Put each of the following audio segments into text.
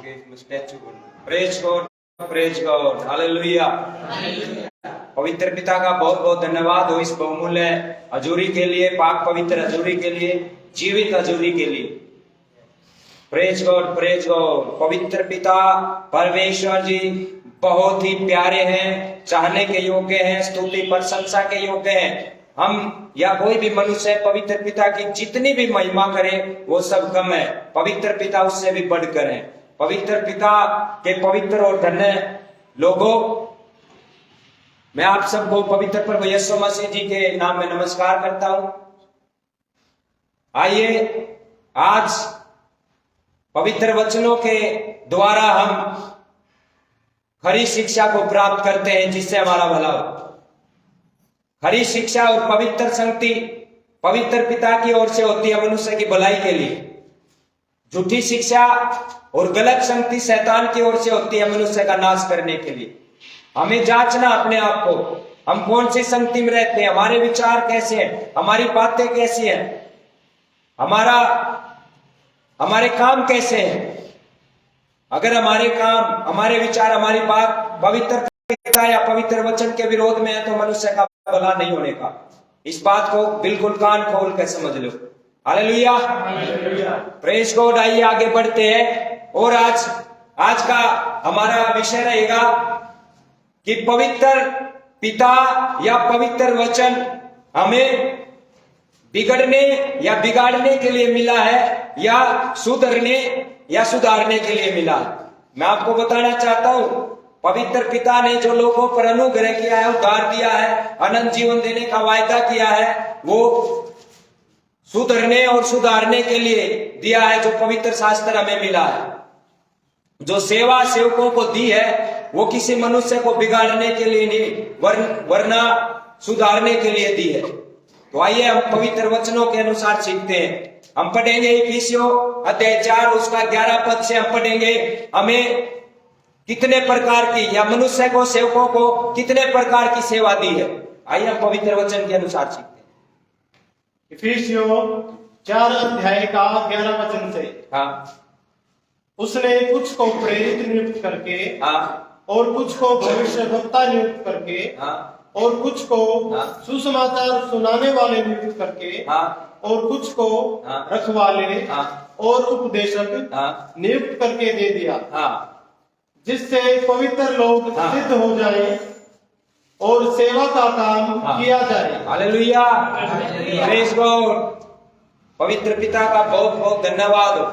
Statue praise God, praise God, hallelujah. पवित्र पिता का बहुत बहुत धन्यवाद हो इस बहुमूल्य अजूरी के लिए, पाक पवित्र अजूरी के लिए, जीवित अजूरी के लिए। Praise God, praise God. पवित्र पिता परमेश्वर जी बहुत ही प्यारे हैं, चाहने के योग्य हैं, स्तुति प्रशंसा के योग्य हैं। हम या कोई भी मनुष्य पवित्र पिता की जितनी भी महिमा करे वो सब कम है, पवित्र पिता उससे भी बढ़कर है। पवित्र पिता के पवित्र और धन्य लोगों, मैं आप सबको पवित्र प्रभु यीशु मसीह जी के नाम में नमस्कार करता हूं। आइए आज पवित्र वचनों के द्वारा हम खरी शिक्षा को प्राप्त करते हैं जिससे हमारा भला हो। खरी शिक्षा और पवित्र संगति पवित्र पिता की ओर से होती है मनुष्य की भलाई के लिए। झूठी शिक्षा और गलत संगति शैतान की ओर से होती है मनुष्य का नाश करने के लिए। हमें जांचना अपने आप को, हम कौन सी संगति में रहते हैं, हमारे विचार कैसे हैं, हमारी बातें कैसी हैं, हमारे काम कैसे हैं। अगर हमारे काम, हमारे विचार, हमारी बात पवित्र पिता या पवित्र वचन के विरोध में है तो मनुष्य का भला नहीं होने का। इस बात को बिल्कुल कान खोल कर समझ लो। Hallelujah, praise God. आइए आगे बढ़ते हैं और आज का हमारा विषय रहेगा कि पवित्र पिता या पवित्र वचन हमें बिगड़ने या बिगाड़ने के लिए मिला है या सुधरने या सुधारने के लिए मिला है। मैं आपको बताना चाहता हूं, पवित्र पिता ने जो लोगों पर अनुग्रह किया है, उद्धार दिया है, अनंत जीवन देने का वायदा किया है, वो सुधरने और सुधारने के लिए दिया है। जो पवित्र शास्त्र हमें मिला है, जो सेवा सेवकों को दी है, वो किसी मनुष्य को बिगाड़ने के लिए नहीं वरना सुधारने के लिए दी है। तो आइए हम पवित्र वचनों के अनुसार सीखते हैं। हम पढ़ेंगे इफिसियों अध्याय 4 उसका 11 पद से हम पढ़ेंगे हमें कितने प्रकार की या मनुष्य को, सेवकों को कितने प्रकार की सेवा दी है। आइए हम पवित्र वचन के अनुसार सीखते हैं। इफिसियों 4 अध्याय का 11 वचन से। हाँ, उसने कुछ को प्रेरित नियुक्त करके, हाँ, और कुछ को भविष्यवक्ता नियुक्त करके, हाँ, और कुछ को हाँ, सुसमाचार सुनाने वाले नियुक्त करके, हाँ, और कुछ को हाँ, रखवाले, हाँ, और उपदेशक हाँ, नियुक्त करके दे दिया, हाँ, जिससे पवित्र लोग हाँ, सिद्ध हो जाए और सेवा का काम हाँ, किया जाए। Hallelujah, praise God. पवित्र पिता का बहुत बहुत धन्यवाद हो।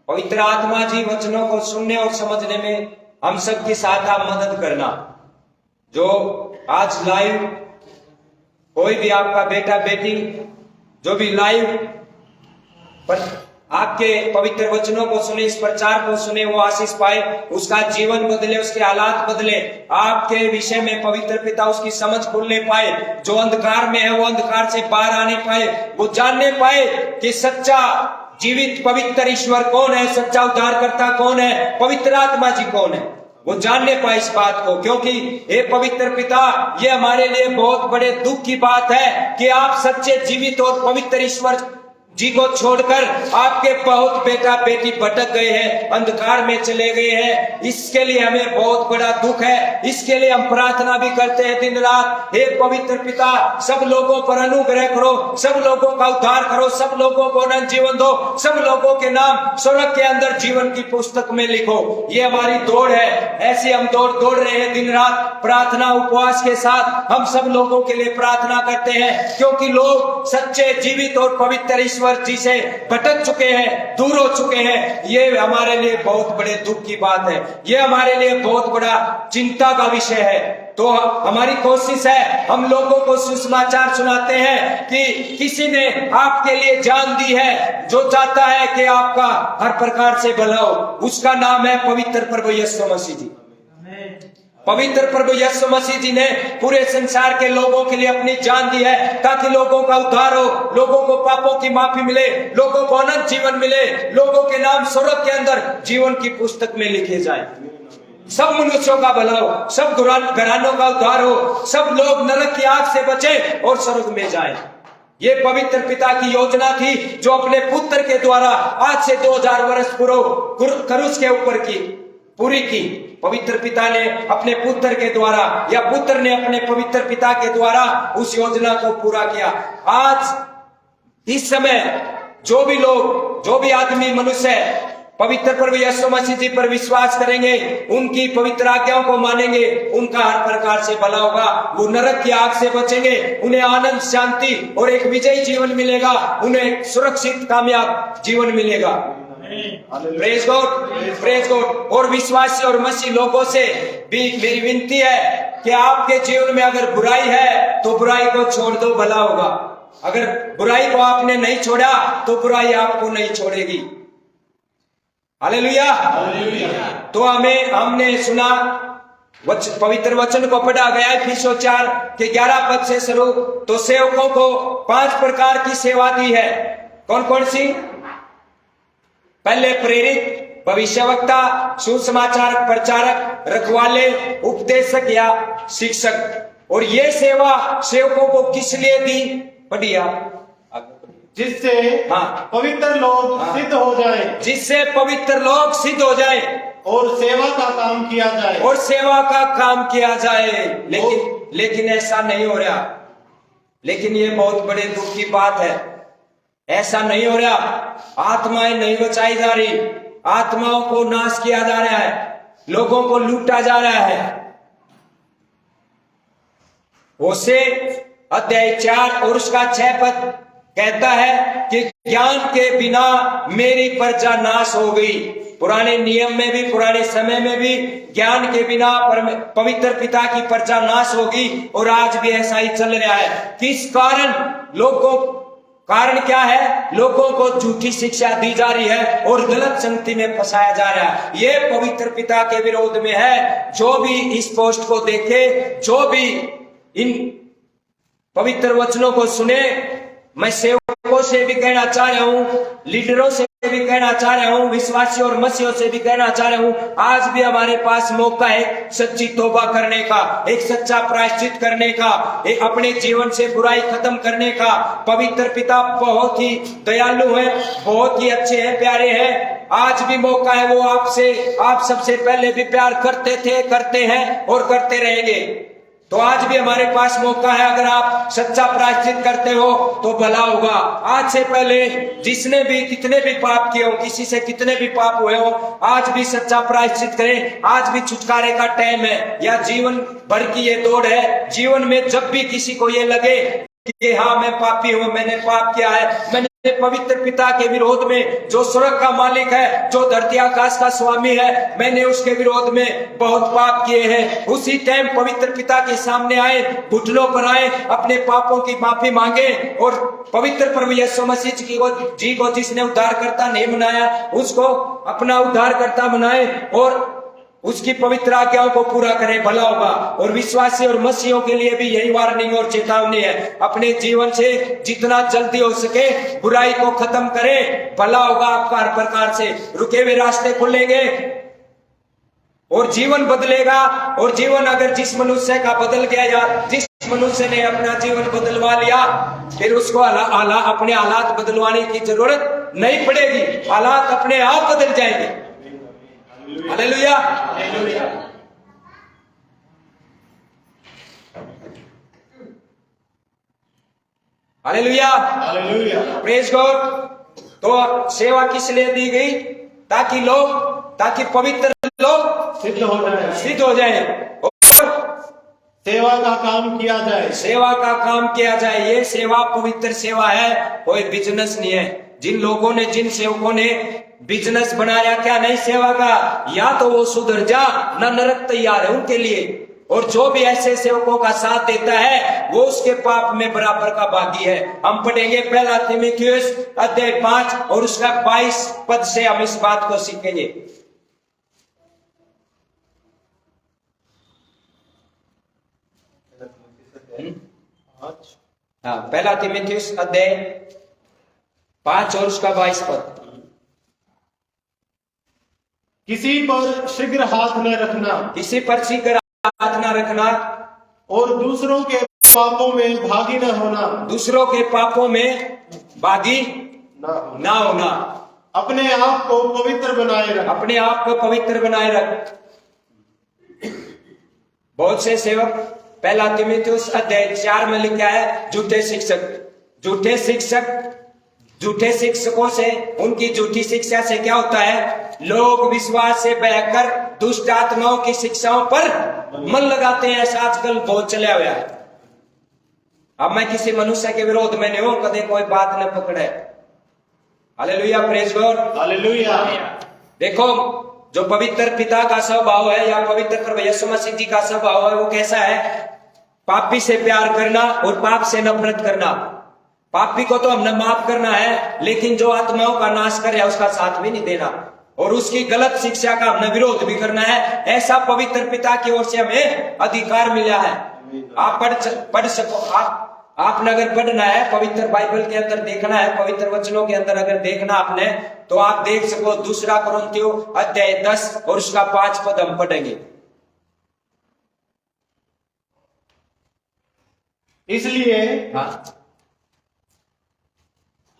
पवित्र आत्मा जी वचनों को सुनने और समझने में हम सबकी सहायता मदद करना। जो आज लाइव कोई भी आपका बेटा बेटी जो भी लाइव पर आपके पवित्र वचनों को सुने, इस प्रचार को सुने, वो आशीष पाए, उसका जीवन बदले, उसके हालात बदले, आपके विषय में पवित्र पिता उसकी समझ खोलने पाए। जो अंधकार में है वो अंधकार से बाहर आने पाए, वो जानने पाए कि सच्चा जीवित पवित्र ईश्वर कौन है, सच्चा उद्धारकर्ता कौन है, पवित्र आत्मा जी कौन है, वो जानने पाए इस बात को। क्योंकि हे पवित्र पिता, ये हमारे लिए बहुत बड़े दुख की बात है कि आप सच्चे जीवित और पवित्र ईश्वर जी को छोड़कर आपके बहुत बेटा बेटी भटक गए हैं, अंधकार में चले गए हैं। इसके लिए हमें बहुत बड़ा दुख है। इसके लिए हम प्रार्थना भी करते हैं दिन रात, हे पवित्र पिता, सब लोगों पर अनुग्रह करो, सब लोगों का उद्धार करो, सब लोगों को अनंत जीवन दो, सब लोगों के नाम स्वर्ग के अंदर जीवन की पुस्तक में लिखो। ये हमारी दौड़ है। ऐसे हम दौड़ रहे हैं दिन रात, प्रार्थना उपवास के साथ हम सब लोगों के लिए प्रार्थना करते हैं, क्योंकि लोग सच्चे जीवित और पवित्र ईश्वर जी से भटक चुके हैं, दूर हो चुके हैं। ये हमारे लिए बहुत बड़े दुख की बात है, ये हमारे लिए बहुत बड़ा चिंता का विषय है। तो हमारी कोशिश है, हम लोगों को सुसमाचार सुनाते हैं कि किसी ने आपके लिए जान दी है, जो चाहता है कि आपका हर प्रकार से भला हो। उसका नाम है पवित्र प्रभु यीशु मसीह जी। पवित्र प्रभु यीशु मसीह जी ने पूरे संसार के लोगों के लिए अपनी जान दी है, ताकि लोगों का उद्धार हो, लोगों को पापों की माफी मिले, लोगों को अनंत जीवन मिले, लोगों के नाम स्वर्ग के अंदर जीवन की पुस्तक में लिखे जाए। सब मनुष्यों का भला हो, सब घरानों का उद्धार हो, सब लोग नरक की आग से बचे और स्वर्ग में जाए। ये पवित्र पिता की योजना थी जो अपने पुत्र के द्वारा आज से 2000 वर्ष पूर्व क्रूस के ऊपर की पूरी की। पवित्र पिता ने अपने पुत्र के द्वारा या पुत्र ने अपने पवित्र पिता के द्वारा उस योजना को पूरा किया। आज इस समय जो भी लोग, जो भी आदमी, मनुष्य पवित्र प्रभु यीशु मसीह जी पर विश्वास करेंगे, उनकी पवित्र आज्ञाओं को मानेंगे, उनका हर प्रकार से भला होगा। वो नरक की आग से बचेंगे, उन्हें आनंद, शांति और एक विजयी जीवन मिलेगा, उन्हें एक सुरक्षित कामयाब जीवन मिलेगा। Praise God, praise God. और विश्वासी और मसीह लोगों से भी मेरी विनती है कि आपके जीवन में अगर बुराई है तो बुराई को छोड़ दो, भला होगा। अगर बुराई को आपने नहीं छोड़ा तो बुराई आपको नहीं छोड़ेगी। हालेलुया। तो हमने सुना, पवित्र वचन को पढ़ा गया इफिसियों 4 के 11 पद से शुरू। तो सेवकों को 5 प्रकार की सेवा दी है। कौन कौन सी? पहले प्रेरित, भविष्यवक्ता, सुसमाचार प्रचारक, रखवाले, उपदेशक या शिक्षक। और ये सेवा सेवकों को किस लिए दी? पढ़िए, जिससे पवित्र लोग सिद्ध हो जाए, जिससे पवित्र लोग सिद्ध हो जाए और सेवा का काम किया जाए, और सेवा का काम किया जाए। लेकिन ऐसा नहीं हो रहा। लेकिन ये बहुत बड़े दुख की बात है, ऐसा नहीं हो रहा। आत्माएं नहीं बचाई जा रही, आत्माओं को नाश किया जा रहा है, लोगों को लूटा जा रहा है। होशे अध्याय 4 और उसका 6 पद कहता है कि ज्ञान के बिना मेरी प्रजा नाश हो गई। पुराने नियम में भी, पुराने समय में भी ज्ञान के बिना पवित्र पिता की प्रजा नाश होगी, और आज भी ऐसा ही चल रहा है। किस कारण? कारण क्या है? लोगों को झूठी शिक्षा दी जा रही है और गलत संगति में फंसाया जा रहा है। ये पवित्र पिता के विरोध में है। जो भी इस पोस्ट को देखे, जो भी इन पवित्र वचनों को सुने, मैं सेवकों से भी कहना चाह रहा हूं, लीडरों से भी कहना चाह रहा हूं, विश्वासियों और मसीहों से भी कहना चाह रहा हूं, आज भी हमारे पास मौका है सच्ची तौबा करने का, एक सच्चा प्रायश्चित करने का, एक अपने जीवन से बुराई खत्म करने का। पवित्र पिता बहुत ही दयालु है, बहुत ही अच्छे हैं, प्यारे हैं। आज भी मौका है, वो आप सबसे पहले भी प्यार करते थे, करते हैं और करते रहेंगे। तो आज भी हमारे पास मौका है। अगर आप सच्चा प्रायश्चित करते हो तो भला होगा। आज से पहले जिसने भी कितने भी पाप किए हो, किसी से कितने भी पाप हुए हो, आज भी सच्चा प्रायश्चित करें। आज भी छुटकारे का टाइम है, या जीवन भर की ये दौड़ है। जीवन में जब भी किसी को ये लगे कि हाँ मैं पापी हूं, मैंने पाप किया है, मैंने पवित्र पिता के विरोध में, जो स्वर्ग का मालिक है, जो धरती आकाश का स्वामी है, मैंने उसके विरोध में बहुत पाप किए हैं, उसी टाइम पवित्र पिता के सामने आए, घुटनों पर आए, अपने पापों की माफी मांगे और पवित्र प्रभु यीशु मसीह जी को जिसने उद्धारकर्ता नहीं बनाया, उसको अपना उद्धारकर्ता बनाए और उसकी पवित्र आज्ञाओं को पूरा करें, भला होगा। और विश्वासी और मसीहों के लिए भी यही वार्निंग और चेतावनी है। अपने जीवन से जितना जल्दी हो सके बुराई को खत्म करें, भला होगा आपका हर प्रकार से। रुके हुए रास्ते खुलेंगे और जीवन बदलेगा। और जीवन अगर जिस मनुष्य का बदल गया, या जिस मनुष्य ने अपना जीवन बदलवा लिया, फिर उसको अपने हालात बदलवाने की जरूरत नहीं पड़ेगी। हालात अपने आप बदल जाएंगे। हालेलुया। Hallelujah, praise God. तो सेवा किस लिए दी गई? ताकि पवित्र लोग सिद्ध हो जाए और सेवा का काम किया जाए। सेवा का काम किया जाए। ये सेवा पवित्र सेवा है, कोई बिजनेस नहीं है। जिन लोगों ने, जिन सेवकों ने बिजनेस बनाया क्या नहीं सेवा का, या तो वो सुधर जा, न नरक तैयार है उनके लिए। और जो भी ऐसे सेवकों का साथ देता है वो उसके पाप में बराबर का भागी है। हम पढ़ेंगे पहला तीमुथियुस अध्याय 5 और उसका 22 पद से हम इस बात को सीखेंगे। पहला तीमुथियुस अध्याय 5 और उसका 22 पद। किसी पर शीघ्र हाथ न रखना, किसी पर शीघ्र हाथ न रखना, और दूसरों के पापों में भागी न होना, दूसरों के पापों में भागी ना होना, अपने आप को पवित्र बनाए रख। अपने आप को पवित्र बनाए रख। बहुत से सेवक, पहला तीमुथियुस अध्याय 4 में लिखा है, झूठे शिक्षकों से, उनकी झूठी शिक्षा से क्या होता है, लोग विश्वास से बहकर दुष्ट आत्माओं की शिक्षाओं पर मन लगाते हैं। ऐसा आजकल बहुत चला हुआ है। अब मैं किसी मनुष्य के विरोध में नहीं हूं, कदे कोई बात न पकड़े। Hallelujah, praise God, hallelujah. देखो, जो पवित्र पिता का स्वभाव है या पवित्र प्रभु यीशु मसीह जी का स्वभाव है, वो कैसा है, पापी से प्यार करना और पाप से नफरत करना। पापी को तो हमने माफ करना है, लेकिन जो आत्माओं का नाश कर रहा है उसका साथ भी नहीं देना, और उसकी गलत शिक्षा का हमने विरोध भी करना है। ऐसा पवित्र पिता की ओर से हमें अधिकार मिला है। आप पढ़ सको, आपने अगर पढ़ना है, पवित्र बाइबल के अंदर देखना है, पवित्र वचनों के अंदर अगर देखना आपने, तो आप देख सको 2 कुरिन्थियों अध्याय 10 और उसका 5 पद हम पढ़ेंगे। इसलिए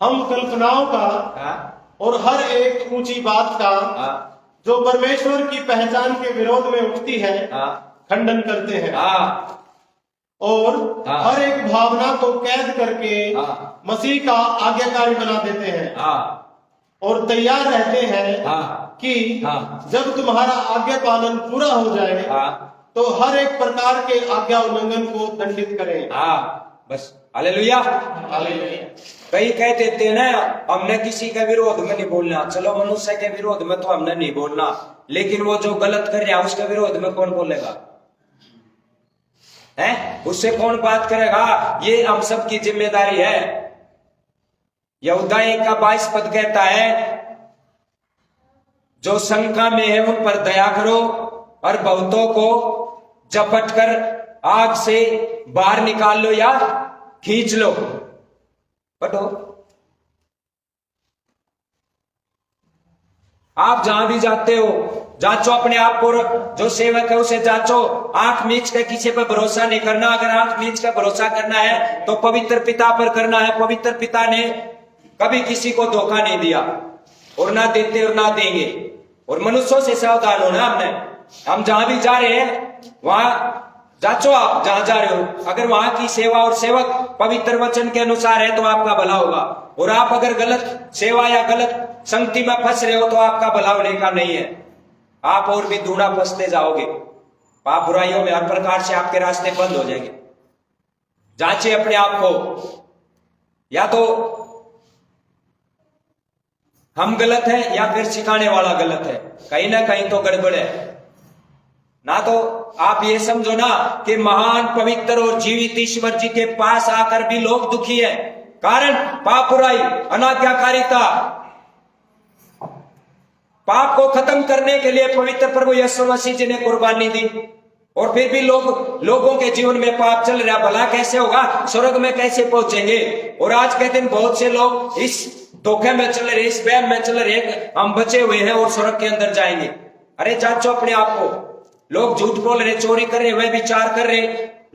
हम कल्पनाओं का और हर एक ऊंची बात का जो परमेश्वर की पहचान के विरोध में उठती है खंडन करते हैं, और हर एक भावना को कैद करके मसीह का आज्ञाकारी बना देते हैं, और तैयार रहते हैं कि जब तुम्हारा आज्ञा पालन पूरा हो जाए तो हर एक प्रकार के आज्ञा उल्लंघन को दंडित करें। बस, हालेलुया। कई कह देते हैं ना, हमने किसी के विरोध में नहीं बोलना। चलो, मनुष्य के विरोध में तो हमने नहीं बोलना, लेकिन वो जो गलत कर रहा है उसके विरोध में कौन बोलेगा, है? उससे कौन बात करेगा? ये हम सब की जिम्मेदारी है। यहूदा 1:22 पद कहता है, जो शंका में है उन पर दया करो और बहुतों को झपट कर आग से बाहर निकाल लो या खींच लो। पढ़ो, आप जहां भी जाते हो जांचो अपने आप को, जो सेवक है उसे जांचो। आंख मीच कर किसी पर भरोसा नहीं करना। अगर आंख मीच कर भरोसा करना है तो पवित्र पिता पर करना है। पवित्र पिता ने कभी किसी को धोखा नहीं दिया, और ना देते और ना देंगे। और मनुष्यों से सावधान होना हमने। हम जहां भी जा रहे हैं वहां जांचो, आप जहां जा रहे हो, अगर वहां की सेवा और सेवक पवित्र वचन के अनुसार है तो आपका भला होगा। और आप अगर गलत सेवा या गलत संगति में फंस रहे हो तो आपका भला होने का नहीं है, आप और भी दूना फंसते जाओगे। पाप बुराइयों में हर प्रकार से आपके रास्ते बंद हो जाएंगे। जांचिए अपने आप को, या तो हम गलत है या फिर सिखाने वाला गलत है, कहीं ना कहीं तो गड़बड़ है ना। तो आप ये समझो ना कि महान पवित्र और जीवित ईश्वर जी के पास आकर भी लोग दुखी है, कारण पाप, बुराई, अनाज्ञाकारिता। पाप को खत्म करने के लिए पवित्र प्रभु यीशु मसीह जी ने कुर्बानी दी, और फिर भी लोगों के जीवन में पाप चल रहा। भला कैसे होगा? स्वर्ग में कैसे पहुंचेंगे? और आज के दिन बहुत से लोग इस धोखे में चल रहे, इस वहम में चल रहे, हम बचे हुए हैं और स्वर्ग के अंदर जाएंगे। अरे जांचो अपने आप को। लोग झूठ बोल रहे, चोरी कर रहे, व्यभिचार कर रहे,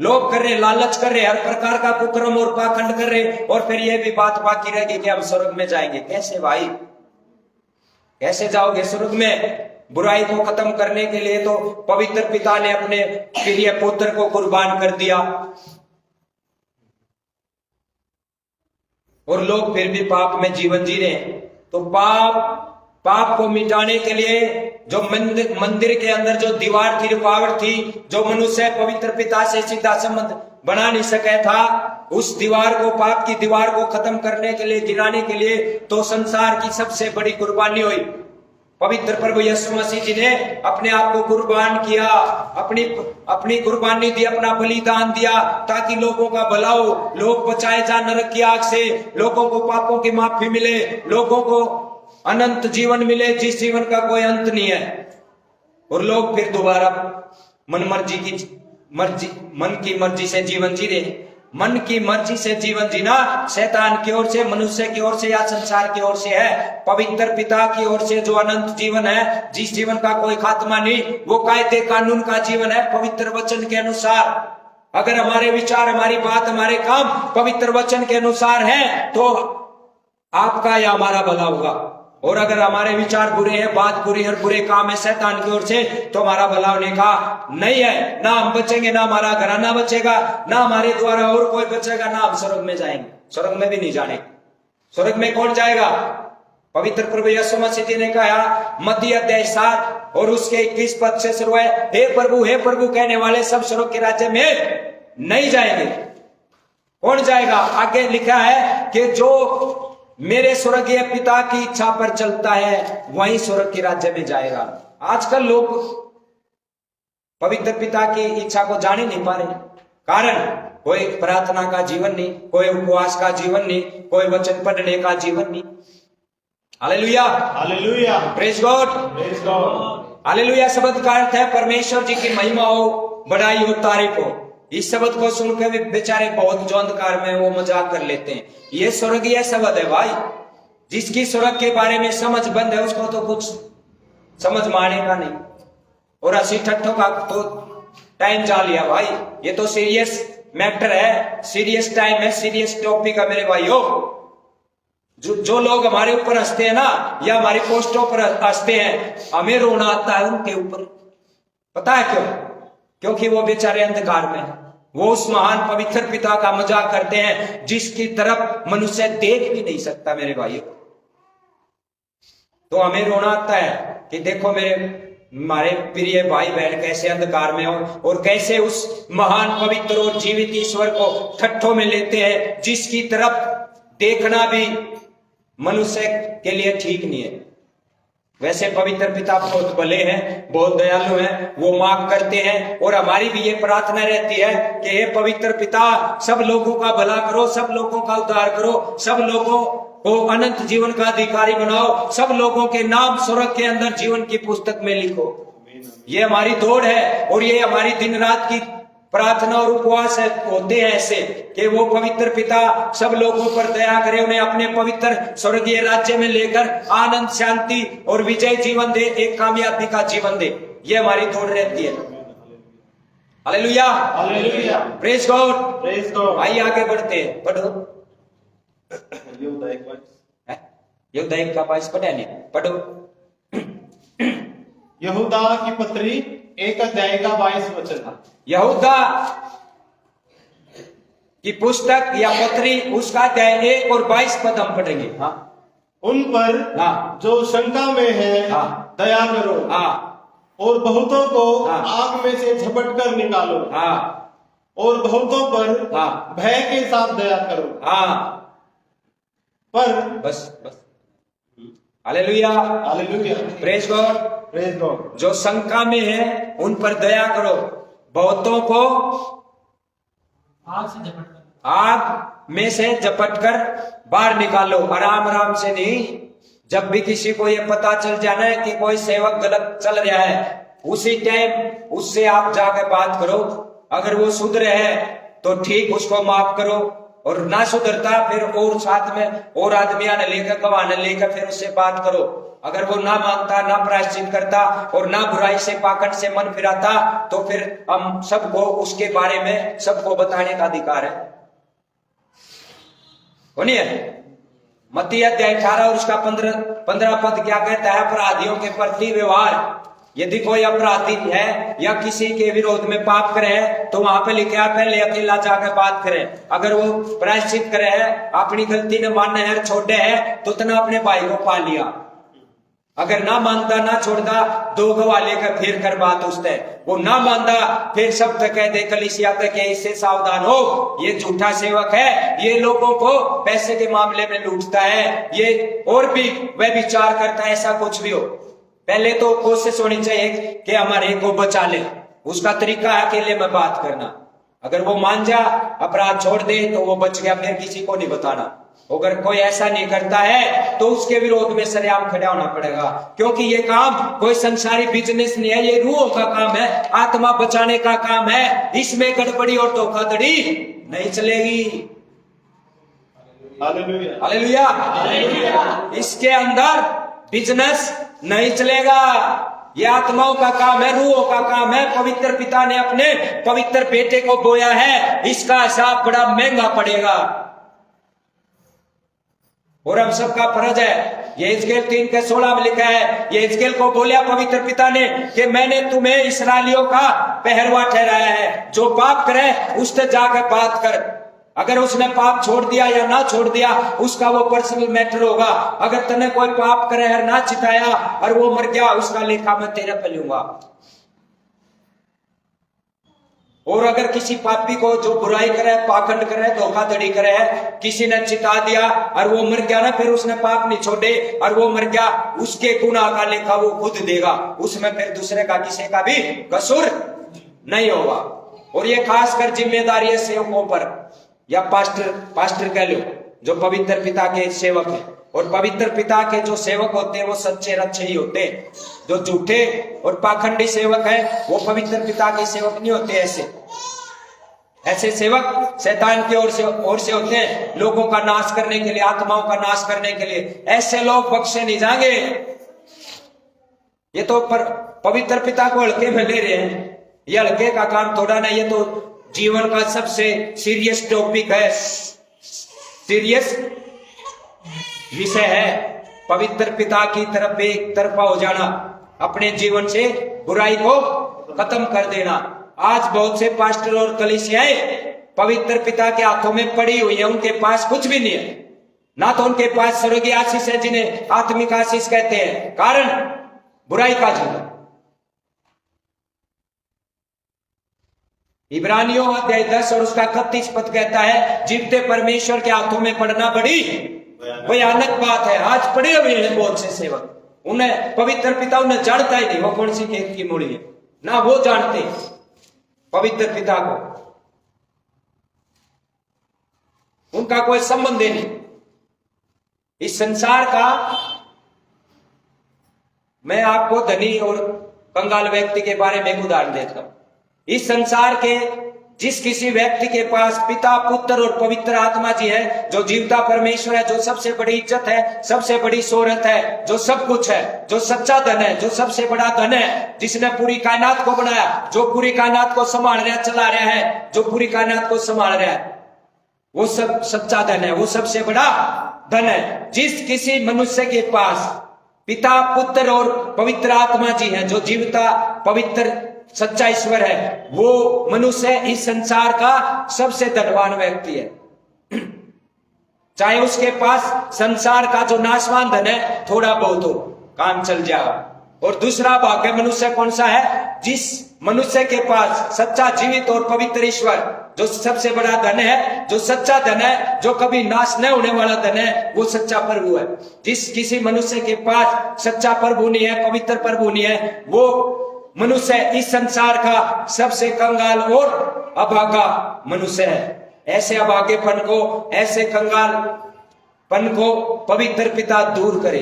लोग कर रहे, लालच कर रहे, हर प्रकार का कुकर्म और पाखंड कर रहे, और फिर यह भी बात बाकी रहेगी कि हम स्वर्ग में जाएंगे। कैसे भाई, कैसे जाओगे स्वर्ग में? बुराई को खत्म करने के लिए तो पवित्र पिता ने अपने प्रिय पुत्र को कुर्बान कर दिया, और लोग फिर भी पाप में जीवन जी रहे हैं। तो पाप को मिटाने के लिए जो मंदिर के अंदर जो दीवार की रुकावट थी, जो मनुष्य पवित्र पिता से सीधा संबंध बना नहीं सका था, उस दीवार को, पाप की दीवार को खत्म करने के लिए, गिराने के लिए तो संसार की सबसे बड़ी कुर्बानी हुई। पवित्र प्रभु यीशु मसीह जी ने अपने आप को कुर्बान किया, अपनी कुर्बानी दी, अपना बलिदान दिया, ताकि लोगों का भला हो, लोग बचाए जा नरक की आग से, लोगों को पापों की माफी मिले, लोगों को अनंत जीवन मिले, जिस जीवन का कोई अंत नहीं है। और लोग फिर दोबारा मन की मर्जी से जीवन जी रहे। मन की मर्जी से जीवन जीना शैतान की ओर से, मनुष्य की ओर से या संसार की ओर से है। पवित्र पिता की ओर से जो अनंत जीवन है, जिस जीवन का कोई खात्मा नहीं, वो कायदे कानून का जीवन है, पवित्र वचन के अनुसार। अगर हमारे विचार, हमारी बात, हमारे काम पवित्र वचन के अनुसार है तो आपका या हमारा भला होगा। और अगर हमारे विचार बुरे हैं, बात बुरी है और बुरे काम है शैतान की ओर से, तो हमारा भला होने का नहीं है। ना हम बचेंगे, ना हमारा घराना बचेगा, ना हमारे द्वारा और कोई बचेगा, ना हम स्वर्ग में जाएंगे। स्वर्ग में भी नहीं जाने। स्वर्ग में कौन जाएगा? पवित्र प्रभु यीशु मसीह जी ने कहा मत्ती अध्याय 7 और उसके 21 पद से शुरू है, हे प्रभु कहने वाले सब स्वर्ग के राज्य में नहीं जाएंगे। कौन जाएगा? आगे लिखा है कि जो मेरे स्वर्गीय पिता की इच्छा पर चलता है वही स्वर्ग के राज्य में जाएगा। आजकल लोग पवित्र पिता की इच्छा को जान ही नहीं पा रहे। कारण कोई प्रार्थना का जीवन नहीं, कोई उपवास का जीवन नहीं, कोई वचन पढ़ने का जीवन नहीं। Hallelujah, hallelujah, praise God, praise God. Hallelujah शब्द का अर्थ है परमेश्वर जी की महिमा हो, बड़ाई हो, तारीफ हो। इस शब्द को सुनकर भी बेचारे बहुत जो अंधकार में वो मजाक कर लेते हैं। ये स्वर्गीय शब्द है भाई। जिसकी स्वर्ग के बारे में समझ बंद है उसको तो कुछ समझ मानेगा नहीं। और हंसी ठट्ठों का तो टाइम जा लिया भाई। ये तो सीरियस मैटर है, सीरियस टाइम है, सीरियस टॉपिक है मेरे भाइयों। जो लोग हमारे ऊपर हंसते हैं ना, या हमारी पोस्टों पर हंसते हैं, हमें रोना आता है उनके ऊपर। पता है क्यों? क्योंकि वो बेचारे अंधकार में हैं। वो उस महान पवित्र पिता का मजाक करते हैं जिसकी तरफ मनुष्य देख भी नहीं सकता मेरे भाइयों। तो हमें रोना आता है कि देखो हमारे प्रिय भाई बहन कैसे अंधकार में हो और कैसे उस महान पवित्र और जीवित ईश्वर को ठट्ठों में लेते हैं जिसकी तरफ देखना भी मनुष्य के लिए ठीक नहीं है। वैसे पवित्र पिता बहुत भले हैं, बहुत दयालु हैं, वो माफ करते हैं। और हमारी भी ये प्रार्थना रहती है कि हे पवित्र पिता, सब लोगों का भला करो, सब लोगों का उद्धार करो, सब लोगों को अनंत जीवन का अधिकारी बनाओ, सब लोगों के नाम स्वर्ग के अंदर जीवन की पुस्तक में लिखो। ये हमारी दौड़ है और ये हमारी दिन रात की प्रार्थना और उपवास होते हैं ऐसे कि वो पवित्र पिता सब लोगों पर दया करे, उन्हें अपने पवित्र स्वर्गीय राज्य में लेकर आनंद, शांति और विजय जीवन दे, एक कामयाबी का जीवन दे। ये हमारी दौड़ रहती है। Hallelujah, hallelujah, praise God, praise God. आइए आगे बढ़ते हैं। पढ़ो यहूदा 1 का 22 पढ़ा नहीं? पढ़ो यहूदा की पत्री 1 अध्याय का 22 वचन। यहूदा की पुस्तक या पत्री उसका अध्याय 1 और 22 पद हम पढ़ेंगे। हाँ, उन पर हाँ, जो शंका में है हाँ, दया करो, हाँ, और बहुतों को हाँ, आग में से झपट कर निकालो, हाँ, और बहुतों पर हाँ, भय के साथ दया करो। हाँ, पर बस बस। Hallelujah, hallelujah, praise God, praise God. जो शंका में है उन पर दया करो, बहुतों को आग में से झपट कर बाहर निकालो। आराम आराम से नहीं। जब भी किसी को ये पता चल जाना है कि कोई सेवक गलत चल रहा है, उसी टाइम उससे आप जाकर बात करो। अगर वो सुधरे है तो ठीक, उसको माफ करो, और ना सुधरता फिर और साथ में और आदमी आने लेकर, गवाने लेकर फिर उससे बात करो। अगर वो ना मानता, ना प्रायश्चित करता और ना बुराई से पाखंड से मन फिराता, तो फिर हम सबको उसके बारे में सबको बताने का अधिकार है। सुनिए मत्ती अध्याय 18 और उसका 15 पद क्या कहता है? अपराधियों के प्रति व्यवहार। यदि कोई अपराधी है या किसी के विरोध में पाप करे है तो वहां पे लिखा है पहले अकेला जाकर बात करे। अगर वो प्रायश्चित करे है, अपनी गलती न मानने है, छोड़े है, तो इतना अपने भाई को पा लिया। अगर ना मानता, ना छोड़ता, 2 गवाह लेकर फिर कर बात उससे। वो ना मानता फिर सब तक कह दे कलीसिया तक, इससे सावधान हो, ये झूठा सेवक है, ये लोगों को पैसे के मामले में लूटता है, ये और भी वह विचार करता है, ऐसा कुछ भी हो। पहले तो कोशिश होनी चाहिए कि हमारे को बचा ले। उसका तरीका है अकेले में बात करना। अगर वो मान जा, अपराध छोड़ दे, तो वो बच गया, फिर किसी को नहीं बताना। अगर कोई ऐसा नहीं करता है तो उसके विरोध में सरेआम खड़ा होना पड़ेगा, क्योंकि ये काम कोई संसारी बिजनेस नहीं है, ये रूहों का काम है, आत्मा बचाने का काम है। इसमें गड़बड़ी और धोखाधड़ी नहीं चलेगी। हालेलुया, हालेलुया, इसके अंदर बिजनेस नहीं चलेगा। ये आत्माओं का काम है, रूहों का काम है। पवित्र पिता ने अपने पवित्र बेटे को बोया है, इसका हिसाब बड़ा महंगा पड़ेगा। और हम सबका फर्ज है, ये हिजकेल 3:16 में लिखा है, ये हिजकेल को बोलिया पवित्र पिता ने कि मैंने तुम्हें इस्राएलियों का पहरवा ठहराया है, जो पाप करे उससे जाकर बात कर। अगर उसने पाप छोड़ दिया या ना छोड़ दिया उसका वो पर्सनल मैटर होगा। अगर तने कोई पाप करे और ना चिताया और वो मर गया, उसका लेखा मैं तेरे पे लूंगा। और अगर किसी पापी को जो बुराई करे, पाखंड करे, धोखाधड़ी करे, किसी ने चिता दिया और वो मर गया ना, फिर उसने पाप नहीं छोड़े और वो मर गया, उसके गुनाह का लेखा वो खुद देगा। उसमें फिर दूसरे का किसी का भी कसूर नहीं होगा। और ये खासकर जिम्मेदारी है सेवकों पर, या पास्टर कह लो, जो पवित्र पिता के सेवक हैं। और पवित्र पिता के जो सेवक होते हैं वो सच्चे रच्छे ही होते हैं। जो झूठे और पाखंडी सेवक हैं वो पवित्र पिता के सेवक नहीं होते। ऐसे सेवक शैतान की ओर से होते हैं, लोगों का नाश करने के लिए, आत्माओं का नाश करने के लिए। ऐसे लोग बख्शे नहीं जाएंगे। ये तो पवित्र पिता को हल्के में ले रहे हैं। ये हल्के का काम थोड़ा नहीं, ये तो जीवन का सबसे सीरियस टॉपिक है, सीरियस विषय है। पवित्र पिता की तरफ एक तरफा हो जाना, अपने जीवन से बुराई को खत्म कर देना। आज बहुत से पास्टर और कलीसियाएं पवित्र पिता के हाथों में पड़ी हुई है, उनके पास कुछ भी नहीं है। ना तो उनके पास स्वर्गीय आशीष है जिन्हें आत्मिक आशीष कहते हैं, कारण बुराई का जीवन। इब्रानियों अध्याय 10 और उसका 31 पद कहता है, जीवते परमेश्वर के हाथों में पड़ना बड़ी भयानक बात है। आज पड़े हुए हैं बहुत से सेवक, उन्हें पवित्र पिता उन्हें जानता ही नहीं वो कौन सी खेत की मूड़ी है, ना वो जानते पवित्र पिता को, उनका कोई संबंध ही नहीं। इस संसार का मैं आपको धनी और कंगाल व्यक्ति के बारे में एक उदाहरण देता हूं। इस संसार के जिस किसी व्यक्ति के पास पिता, पुत्र और पवित्र आत्मा जी है, जो जीवता परमेश्वर है, जो सबसे बड़ी इज्जत है, सबसे बड़ी शोहरत है, जो सब कुछ है, जो सच्चा धन है, जो सबसे बड़ा धन है, जिसने पूरी कायनात को बनाया, जो पूरी कायनात को संभाल रहा, चला रहा है, जो पूरी कायनात को संभाल रहा है, वो सब सच्चा धन है, वो सबसे बड़ा धन है। जिस किसी मनुष्य के पास पिता, पुत्र और पवित्र आत्मा जी है, जो जीवता पवित्र सच्चा ईश्वर है, वो मनुष्य इस संसार का सबसे धनवान व्यक्ति है। चाहे उसके पास संसार का जो नाशवान धन है थोड़ा बहुत हो, काम चल जाए। और दूसरा भाग्य मनुष्य कौन सा है? जिस मनुष्य के पास सच्चा जीवित और पवित्र ईश्वर, जो सबसे बड़ा धन है, जो सच्चा धन है, जो कभी नाश न होने वाला धन है, वो सच्चा प्रभु है। जिस किसी मनुष्य के पास सच्चा प्रभु नहीं है, पवित्र प्रभु नहीं है, वो मनुष्य इस संसार का सबसे कंगाल और अभागा मनुष्य है। ऐसे अभागेपन को, ऐसे कंगालपन को पवित्र पिता दूर करे।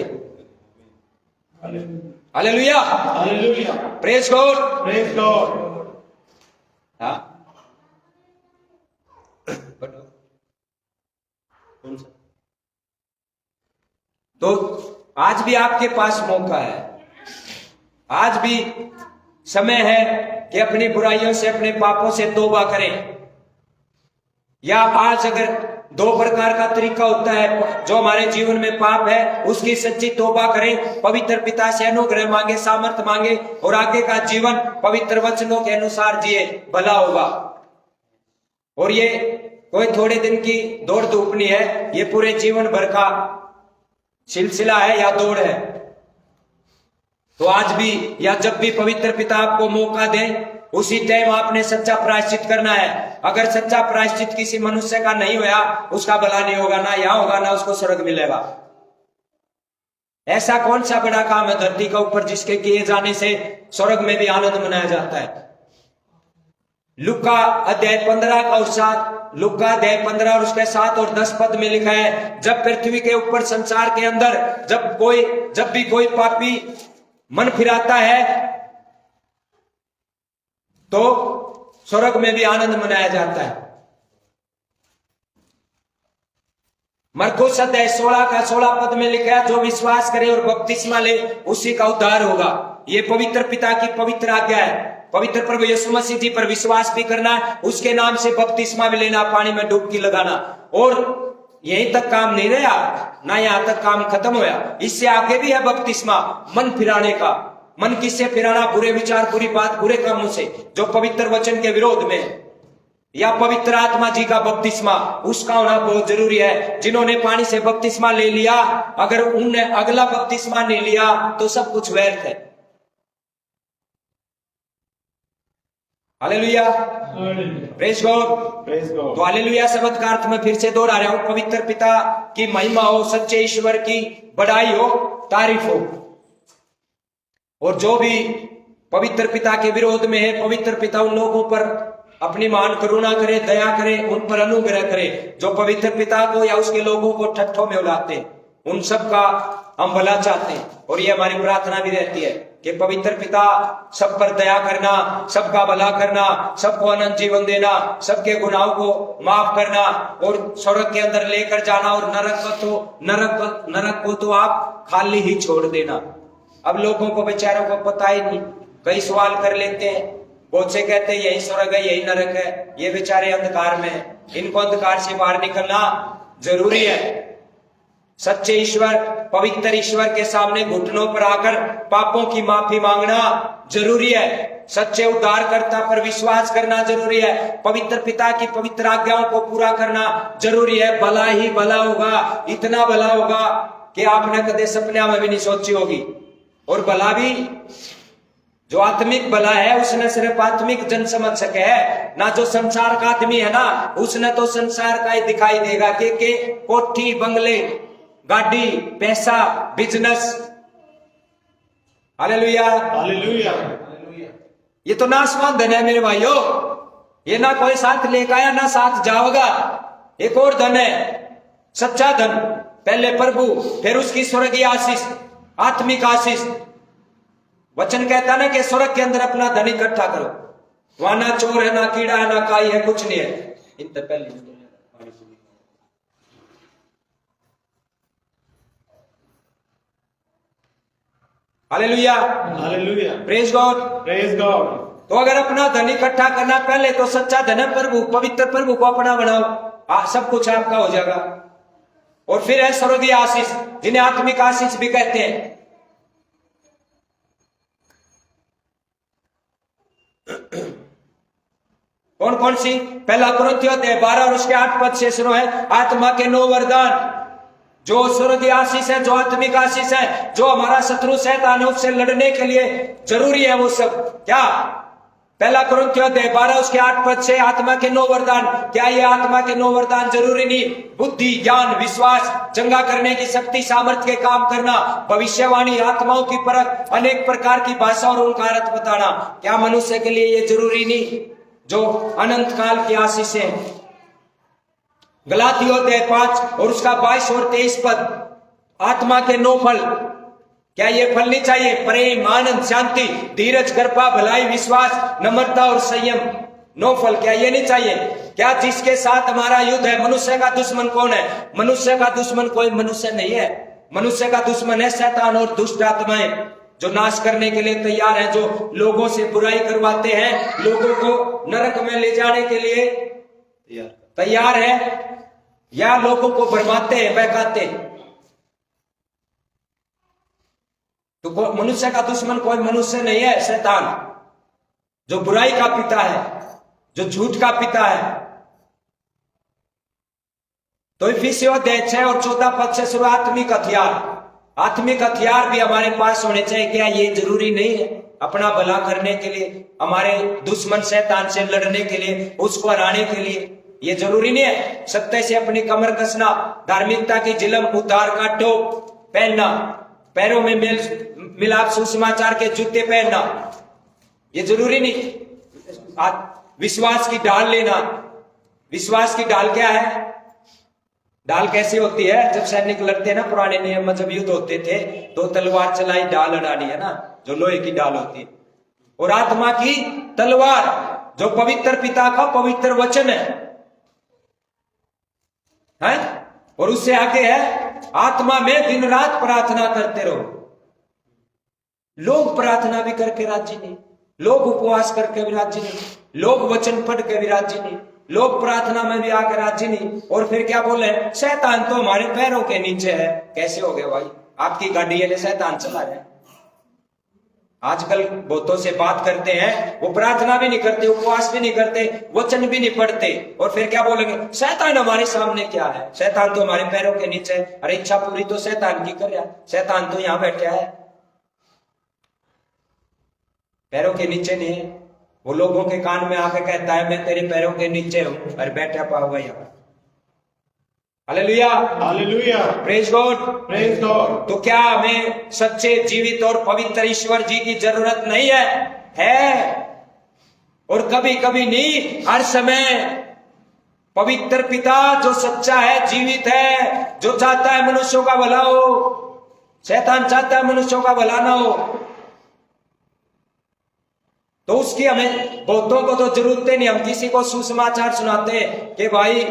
Hallelujah, hallelujah, praise God, praise God. हाँ, तो आज भी आपके पास मौका है, आज भी समय है कि अपनी बुराइयों से, अपने पापों से तौबा करें। या आज अगर दो प्रकार का तरीका होता है, जो हमारे जीवन में पाप है उसकी सच्ची तौबा करें, पवित्र पिता से अनुग्रह मांगे, सामर्थ मांगे और आगे का जीवन पवित्र वचनों के अनुसार जिए, भला होगा। और ये कोई थोड़े दिन की दौड़ धूप नहीं है, ये पूरे जीवन भर का सिलसिला है या दौड़ है। तो आज भी या जब भी पवित्र पिता आपको मौका दे, उसी टाइम आपने सच्चा प्रायश्चित करना है। अगर सच्चा प्रायश्चित किसी मनुष्य का नहीं हुआ, उसका भला नहीं होगा, ना यहाँ होगा ना उसको स्वर्ग मिलेगा। ऐसा कौन सा बड़ा काम है धरती के ऊपर जिसके किए जाने से स्वर्ग में भी आनंद मनाया जाता है? लुका अध्याय 15 का और 7, लुका अध्याय 15 और उसके 7 और 10 पद में लिखा है, जब पृथ्वी के ऊपर संसार के अंदर जब भी कोई पापी मन फिराता है तो स्वर्ग में भी आनंद मनाया जाता है। मरकुस अध्याय 16 का 16 पद में लिखा है, जो विश्वास करे और बपतिस्मा ले उसी का उद्धार होगा। ये पवित्र पिता की पवित्र आज्ञा है। पवित्र प्रभु यीशु मसीह जी पर विश्वास भी करना, उसके नाम से बपतिस्मा भी लेना, पानी में डुबकी लगाना। और यहीं तक काम नहीं रहा, ना यहां तक काम खत्म होया, इससे आगे भी है बपतिस्मा, मन फिराने का। मन किससे फिराना? बुरे विचार, बुरी बात, बुरे कामों से, जो पवित्र वचन के विरोध में है। या पवित्र आत्मा जी का बपतिस्मा, उसका होना बहुत जरूरी है। जिन्होंने पानी से बपतिस्मा ले लिया, अगर उनने अगला बपतिस्मा नहीं लिया तो सब कुछ व्यर्थ है। Hallelujah, praise God. तो हालेलुया शब्द का अर्थ मैं फिर से दोहरा रहा हूं, पवित्र पिता की महिमा हो, सच्चे ईश्वर की बड़ाई हो, तारीफ हो। और जो भी पवित्र पिता के विरोध में है, पवित्र पिता उन लोगों पर अपनी महान करुणा करे, दया करे, उन पर अनुग्रह करे जो पवित्र पिता को या उसके लोगों को ठट्ठों में उड़ाते हैं। उन सब का हम भला चाहते हैं। और ये हमारी प्रार्थना भी रहती है कि पवित्र पिता सब पर दया करना, सबका भला करना, सबको अनंत जीवन देना, सबके गुनाहों को माफ करना और स्वर्ग के अंदर लेकर जाना। और नरक को तो आप खाली ही छोड़ देना। अब लोगों को बेचारों को पता ही नहीं, कई सवाल कर लेते हैं, बहुत से कहते हैं यही स्वर्ग है, यही नरक है। ये बेचारे अंधकार में है, इनको अंधकार से बाहर निकलना जरूरी है। सच्चे ईश्वर, पवित्र ईश्वर के सामने घुटनों पर आकर पापों की माफी मांगना जरूरी है। सच्चे उद्धारकर्ता पर विश्वास करना जरूरी है। पवित्र पिता की पवित्र आज्ञाओं को पूरा करना जरूरी है। भला ही भला होगा, इतना भला होगा कि आपने कदे सपने में भी नहीं सोची होगी। और भला भी जो आत्मिक भला है, उसने सिर्फ आत्मिक जन समझ सके है ना। जो संसार का आदमी है ना, उसने तो संसार का ही दिखाई देगा कि कोठी, बंगले, गाड़ी, पैसा, बिजनेस। Hallelujah, hallelujah. ये तो नाशवान धन है मेरे भाइयों, ये ना कोई साथ लेकर आया ना साथ जाओगा। एक और धन है, सच्चा धन। पहले प्रभु, फिर उसकी स्वर्गीय आशीष, आत्मिक आशीष। वचन कहता है ना कि स्वर्ग के अंदर अपना धन इकट्ठा करो, वहां ना चोर है, ना कीड़ा है, ना काई है, कुछ नहीं है। इन पहले hallelujah, hallelujah, praise God, praise God. तो अगर अपना धन इकट्ठा करना, पहले तो सच्चा धन है प्रभु, पवित्र प्रभु को अपना बनाओ, सब कुछ आपका हो जाएगा। और फिर है स्वर्गीय आशीष, जिन्हें आत्मिक आशीष भी कहते हैं। कौन कौन सी? पहला कुरिन्थियों 12 और उसके 8 पद से शुरू है। आत्मा के 9 वरदान, जो स्वर्गीय आशीष है, जो आत्मिक आशीष है, जो हमारा शत्रु शैतान है उससे लड़ने के लिए जरूरी है। वो सब क्या? पहला कुरिन्थियों 12 उसके 8 पद से आत्मा के 9 वरदान। क्या ये आत्मा के 9 वरदान जरूरी नहीं? बुद्धि, ज्ञान, विश्वास, चंगा करने की शक्ति, सामर्थ्य के काम करना, भविष्यवाणी, आत्माओं की परख, अनेक प्रकार की भाषा और उनका अर्थ बताना, क्या मनुष्य के लिए ये जरूरी नहीं? जो अनंत काल की आशीष है। गलातियों 5 और उसका 22 और 23 पद, आत्मा के 9 फल। क्या ये फल नहीं चाहिए? प्रेम, आनंद, शांति, धीरज, कृपा, भलाई, विश्वास, नम्रता और संयम। 9 फल, क्या ये नहीं चाहिए? क्या जिसके साथ हमारा युद्ध है? मनुष्य का दुश्मन कौन है? मनुष्य का दुश्मन कोई मनुष्य नहीं है। मनुष्य का दुश्मन है शैतान और दुष्ट आत्माएं, जो नाश करने के लिए तैयार है, जो लोगों से बुराई करवाते हैं, लोगों को नरक में ले जाने के लिए तैयार है, या लोगों को भरमाते हैं, बहकाते हैं। तो मनुष्य का दुश्मन कोई मनुष्य नहीं है, शैतान, जो बुराई का पिता है, जो झूठ का पिता है। तो इफिसियों 6 और 14 पद से शुरू, आत्मिक हथियार। आत्मिक हथियार भी हमारे पास होने चाहिए। क्या ये जरूरी नहीं है अपना भला करने के लिए, हमारे दुश्मन शैतान से लड़ने के लिए, उसको हराने के लिए? ये जरूरी नहीं है? सत्य से अपनी कमर कसना, धार्मिकता की जिलम, उद्धार का टोप पहनना, पैरों में मिलाप सुसमाचार के जूते पहनना, ये जरूरी नहीं? विश्वास की ढाल लेना। विश्वास की ढाल क्या है? ढाल कैसी होती है? जब सैनिक लड़ते हैं ना, पुराने नियम में जब युद्ध होते थे, 2 तलवार चलाई, ढाल अड़ानी है ना, जो लोहे की ढाल होती है। और आत्मा की तलवार, जो पवित्र पिता का पवित्र वचन है? और उससे आगे है, आत्मा में दिन रात प्रार्थना करते रहो। लोग प्रार्थना भी करके राजी नहीं, लोग उपवास करके भी राजी नहीं, लोग वचन पढ़ के भी राजी नहीं, लोग प्रार्थना में भी आकर राजी नहीं। और फिर क्या बोले, शैतान तो हमारे पैरों के नीचे है। कैसे हो गया भाई? आपकी गाड़ी है शैतान चला रहा है। आजकल बहुतों से बात करते हैं, वो प्रार्थना भी नहीं करते, उपवास भी नहीं करते, वचन भी नहीं पढ़ते, और फिर क्या बोलेंगे, शैतान हमारे सामने क्या है, शैतान तो हमारे पैरों के नीचे है। अरे इच्छा पूरी तो शैतान की कर रहा, शैतान तो यहां बैठा है, पैरों के नीचे नहीं है। वो लोगों के कान में आके कहता है मैं तेरे पैरों के नीचे हूं, अरे बैठा पाओगे यहाँ। Hallelujah, hallelujah, praise God, praise God. तो क्या हमें सच्चे, जीवित और पवित्र ईश्वर जी की जरूरत नहीं है? है, और कभी कभी नहीं, हर समय। पवित्र पिता जो सच्चा है, जीवित है, जो चाहता है मनुष्यों का भला हो। शैतान चाहता है मनुष्यों का भला ना हो, तो उसकी हमें बहुतों को तो जरूरत नहीं। हम किसी को सुसमाचार सुनाते हैं कि भाई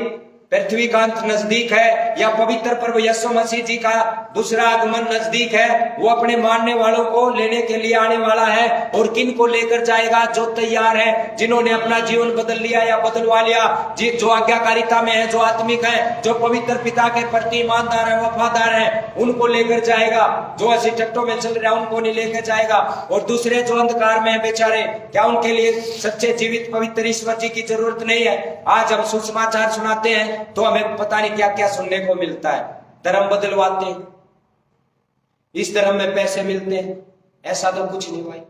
पृथ्वी का अंत नजदीक है, या पवित्र प्रभु यीशु मसीह जी का दूसरा आगमन नजदीक है, वो अपने मानने वालों को लेने के लिए आने वाला है। और किन को लेकर जाएगा? जो तैयार है, जिन्होंने अपना जीवन बदल लिया या बदलवा लिया, जो आज्ञाकारिता में है, जो आत्मिक है, जो पवित्र पिता के प्रति ईमानदार है, वफादार है, उनको लेकर जाएगा। जो ऐसी टट्टों में चल रहा है उनको नहीं लेकर जाएगा। और दूसरे जो अंधकार में है बेचारे, क्या उनके लिए सच्चे, जीवित, पवित्र ईश्वर जी की जरूरत नहीं है? आज हम सुसमाचार सुनाते हैं तो हमें पता नहीं क्या क्या सुनने को मिलता है। धर्म बदलवाते हैं, इस धर्म में पैसे मिलते हैं, ऐसा तो कुछ नहीं भाई।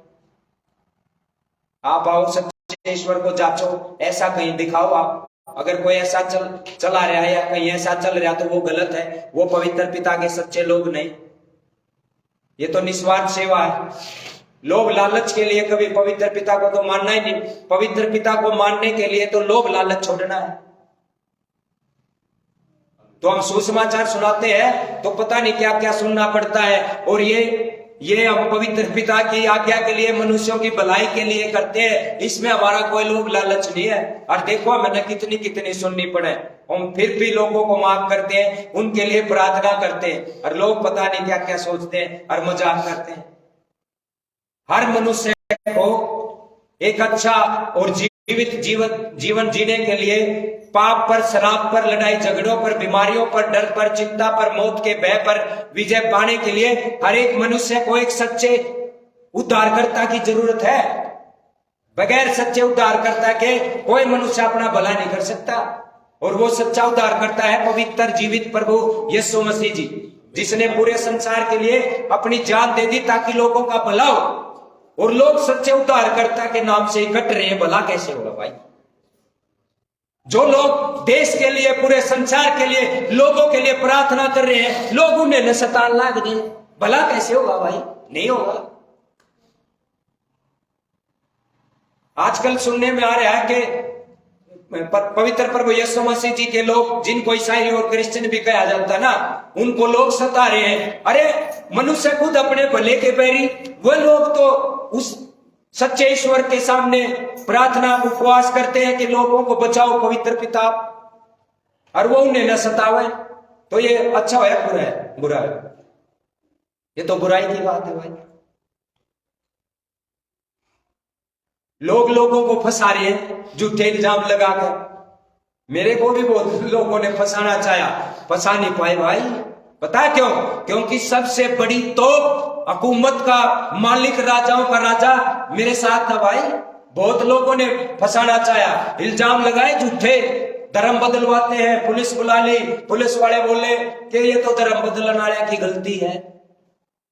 आप आओ, सच्चे ईश्वर को जांचो, ऐसा कहीं दिखाओ आप। अगर कोई ऐसा चला रहा है या कहीं ऐसा चल रहा तो वो गलत है, वो पवित्र पिता के सच्चे लोग नहीं। ये तो निस्वार्थ सेवा है। लोभ लालच के लिए कभी पवित्र पिता को तो मानना ही नहीं। पवित्र पिता को मानने के लिए तो लोभ लालच छोड़ना है। तो हम सुसमाचार सुनाते हैं तो पता नहीं क्या क्या सुनना पड़ता है। और ये हम पवित्र पिता की आज्ञा के लिए, मनुष्यों की भलाई के लिए करते हैं। इसमें हमारा कोई लोभ लालच नहीं है। और देखो मैंने कितनी कितनी सुननी पड़े, हम फिर भी लोगों को माफ करते हैं, उनके लिए प्रार्थना करते हैं, और लोग पता नहीं क्या क्या सोचते हैं और मजाक करते हैं। हर मनुष्य को एक अच्छा और जीवित जीवन जीने के लिए पाप पर, शराब पर, लड़ाई झगड़ों पर, बीमारियों पर, डर पर, चिंता पर, मौत के भय पर विजय पाने के लिए हर एक मनुष्य को एक सच्चे उद्धारकर्ता की जरूरत है। बगैर सच्चे उद्धारकर्ता के कोई मनुष्य अपना भला नहीं कर सकता। और वो सच्चा उद्धारकर्ता है पवित्र, जीवित प्रभु यीशु मसीह जी, जिसने पूरे संसार के लिए अपनी जान दे दी ताकि लोगों का भला हो। और लोग सच्चे उद्धारकर्ता के नाम से इकट्ठ रहे हैं, भला कैसे होगा भाई? जो लोग देश के लिए, पूरे संसार के लिए, लोगों के लिए प्रार्थना कर रहे हैं, लोग उन्हें न शैतान लाग दें, भला कैसे होगा भाई? नहीं होगा। आजकल सुनने में आ रहा है कि पवित्र प्रभु यीशु मसीह जी के लोग, जिनको ईसाई और क्रिश्चियन भी कहा जाता है ना, उनको लोग सता रहे हैं। अरे मनुष्य खुद अपने भले के पैरी, वो लोग तो उस सच्चे ईश्वर के सामने प्रार्थना, उपवास करते हैं कि लोगों को बचाओ पवित्र पिता, और वो उन्हें न सतावे। तो ये अच्छा है बुरा है? बुरा है। ये तो बुराई की बात है भाई। लोग लोगों को फंसा रहे हैं झूठे इल्जाम लगाकर। मेरे को भी बहुत लोगों ने फंसाना चाहा, फंसा नहीं पाए भाई। पता है क्यों? क्योंकि सबसे बड़ी तोप, हुकूमत का मालिक, राजाओं का राजा मेरे साथ था भाई। बहुत लोगों ने फंसाना चाहा, इल्जाम लगाए झूठे, धर्म बदलवाते हैं, पुलिस बुला ली, पुलिस वाले बोले कि ये तो धर्म बदलने वाले की गलती है।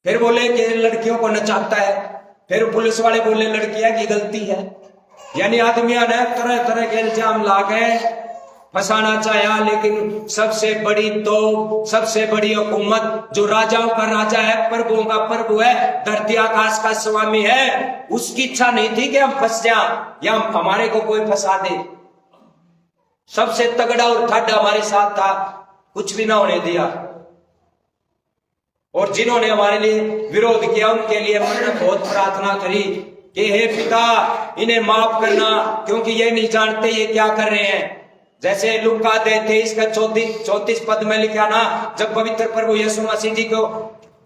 फिर बोले कि लड़कियों को नचाता है, फिर पुलिस वाले बोले लड़कियां की गलती है। यानी आदमियों ने तरह तरह के इल्जाम लाके फंसाना चाहा। लेकिन सबसे बड़ी तो, सबसे बड़ी हुकूमत, जो राजाओं का राजा है, प्रभुओं का प्रभु है, धरती आकाश का स्वामी है, उसकी इच्छा नहीं थी कि हम फंस जाएं या हमारे को कोई फंसा दे। सबसे तगड़ा और ठाडा हमारे साथ था, कुछ भी ना होने दिया। और जिन्होंने हमारे लिए विरोध किया, उनके लिए मैंने बहुत प्रार्थना करी कि हे पिता, इन्हें माफ करना, क्योंकि ये नहीं जानते ये क्या कर रहे हैं। जैसे लुका 23 का 34 पद में लिखा ना, जब पवित्र प्रभु यीशु मसीह जी को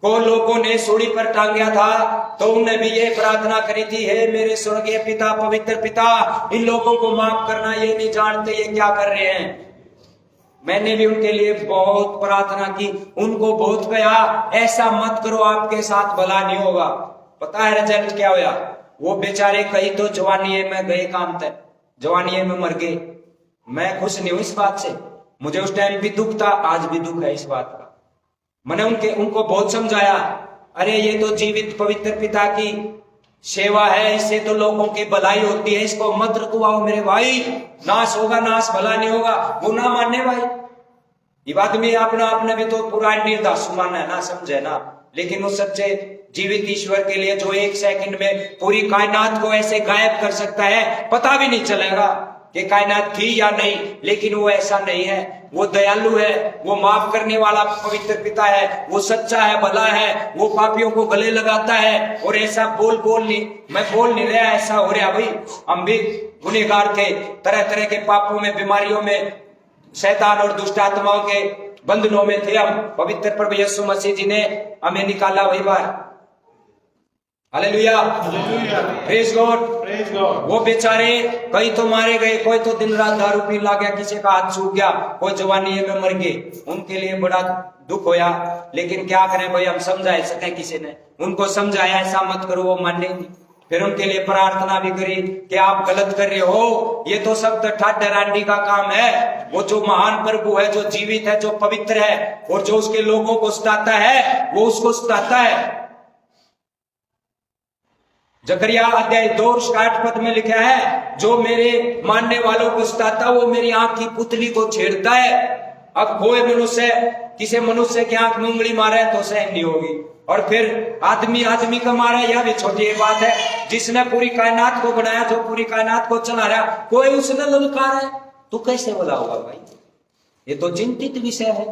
को लोगों ने सूली पर टांगा था, तो उन्हें भी ये प्रार्थना करी थी, हे मेरे स्वर्गीय पिता, पवित्र पिता, इन लोगों को माफ करना, ये नहीं जानते ये क्या कर रहे हैं। मैंने भी उनके लिए बहुत प्रार्थना की, उनको बहुत कहा ऐसा मत करो, आपके साथ भला नहीं होगा। पता है रिजल्ट क्या हुआ? वो बेचारे कहीं तो जवानी में गए काम तक, जवानी में मर गए। मैं खुश नहीं हूं इस बात से, मुझे उस टाइम भी दुख था, आज भी दुख है इस बात का। मैंने उनको बहुत समझाया, अरे ये तो जीवित पवित्र पिता की सेवा है, इससे तो लोगों की भलाई होती है, इसको मत रुकवाओ मेरे भाई, नाश होगा, नाश भला नहीं होगा। वो ना मानने भाई, ये बात में अपना आपने भी तो पूरा निर्दास माना है ना, समझे ना। लेकिन उस सच्चे जीवित ईश्वर के लिए जो एक सेकंड में पूरी कायनात को ऐसे गायब कर सकता है, पता भी नहीं चलेगा कि कायनात थी या नहीं, लेकिन वो ऐसा नहीं है। वो दयालु है, वो माफ करने वाला पवित्र पिता है, वो सच्चा है, भला है, वो पापियों को गले लगाता है। और ऐसा मैं बोल नहीं रहा, ऐसा हो रहा भाई। हम भी गुनहगार थे, तरह तरह के पापों में, बीमारियों में, शैतान और दुष्ट आत्माओं के बंधनों में थे हम। पवित्र प्रभु यीशु मसीह जी ने हमें निकाला वही बार। Hallelujah, praise God, praise God. वो बेचारे कई तो मारे गए, कोई तो दिन रात दारू पीने लग गया, किसी का हाथ सूख गया, कोई जवानी में मर गए, उनके लिए बड़ा दुख होया। लेकिन क्या करें भाई, हम समझा सके, किसी ने उनको समझाया ऐसा मत करो, वो माने नहीं। फिर उनके लिए प्रार्थना भी करी कि आप गलत कर रहे हो, ये तो सब ठाडरांडी का काम है। वो जो महान प्रभु है, जो जीवित है, जो पवित्र है, और जो उसके लोगों को सताता है, वो उसको सताता है। जकरिया अध्याय 2:8 में लिखा है, जो मेरे मानने वालों को सताता, वो मेरी आंख की पुतली को छेड़ता है। अब कोई मनुष्य किसी मनुष्य की आंख में उंगली मारे तो सहन नहीं होगी, और फिर आदमी का मारा, यह भी छोटी बात है। जिसने पूरी कायनात को बनाया, जो पूरी कायनात को चला रहा, कोई उसने ललकार है, तो कैसे भला होगा भाई? ये तो चिंतित विषय है,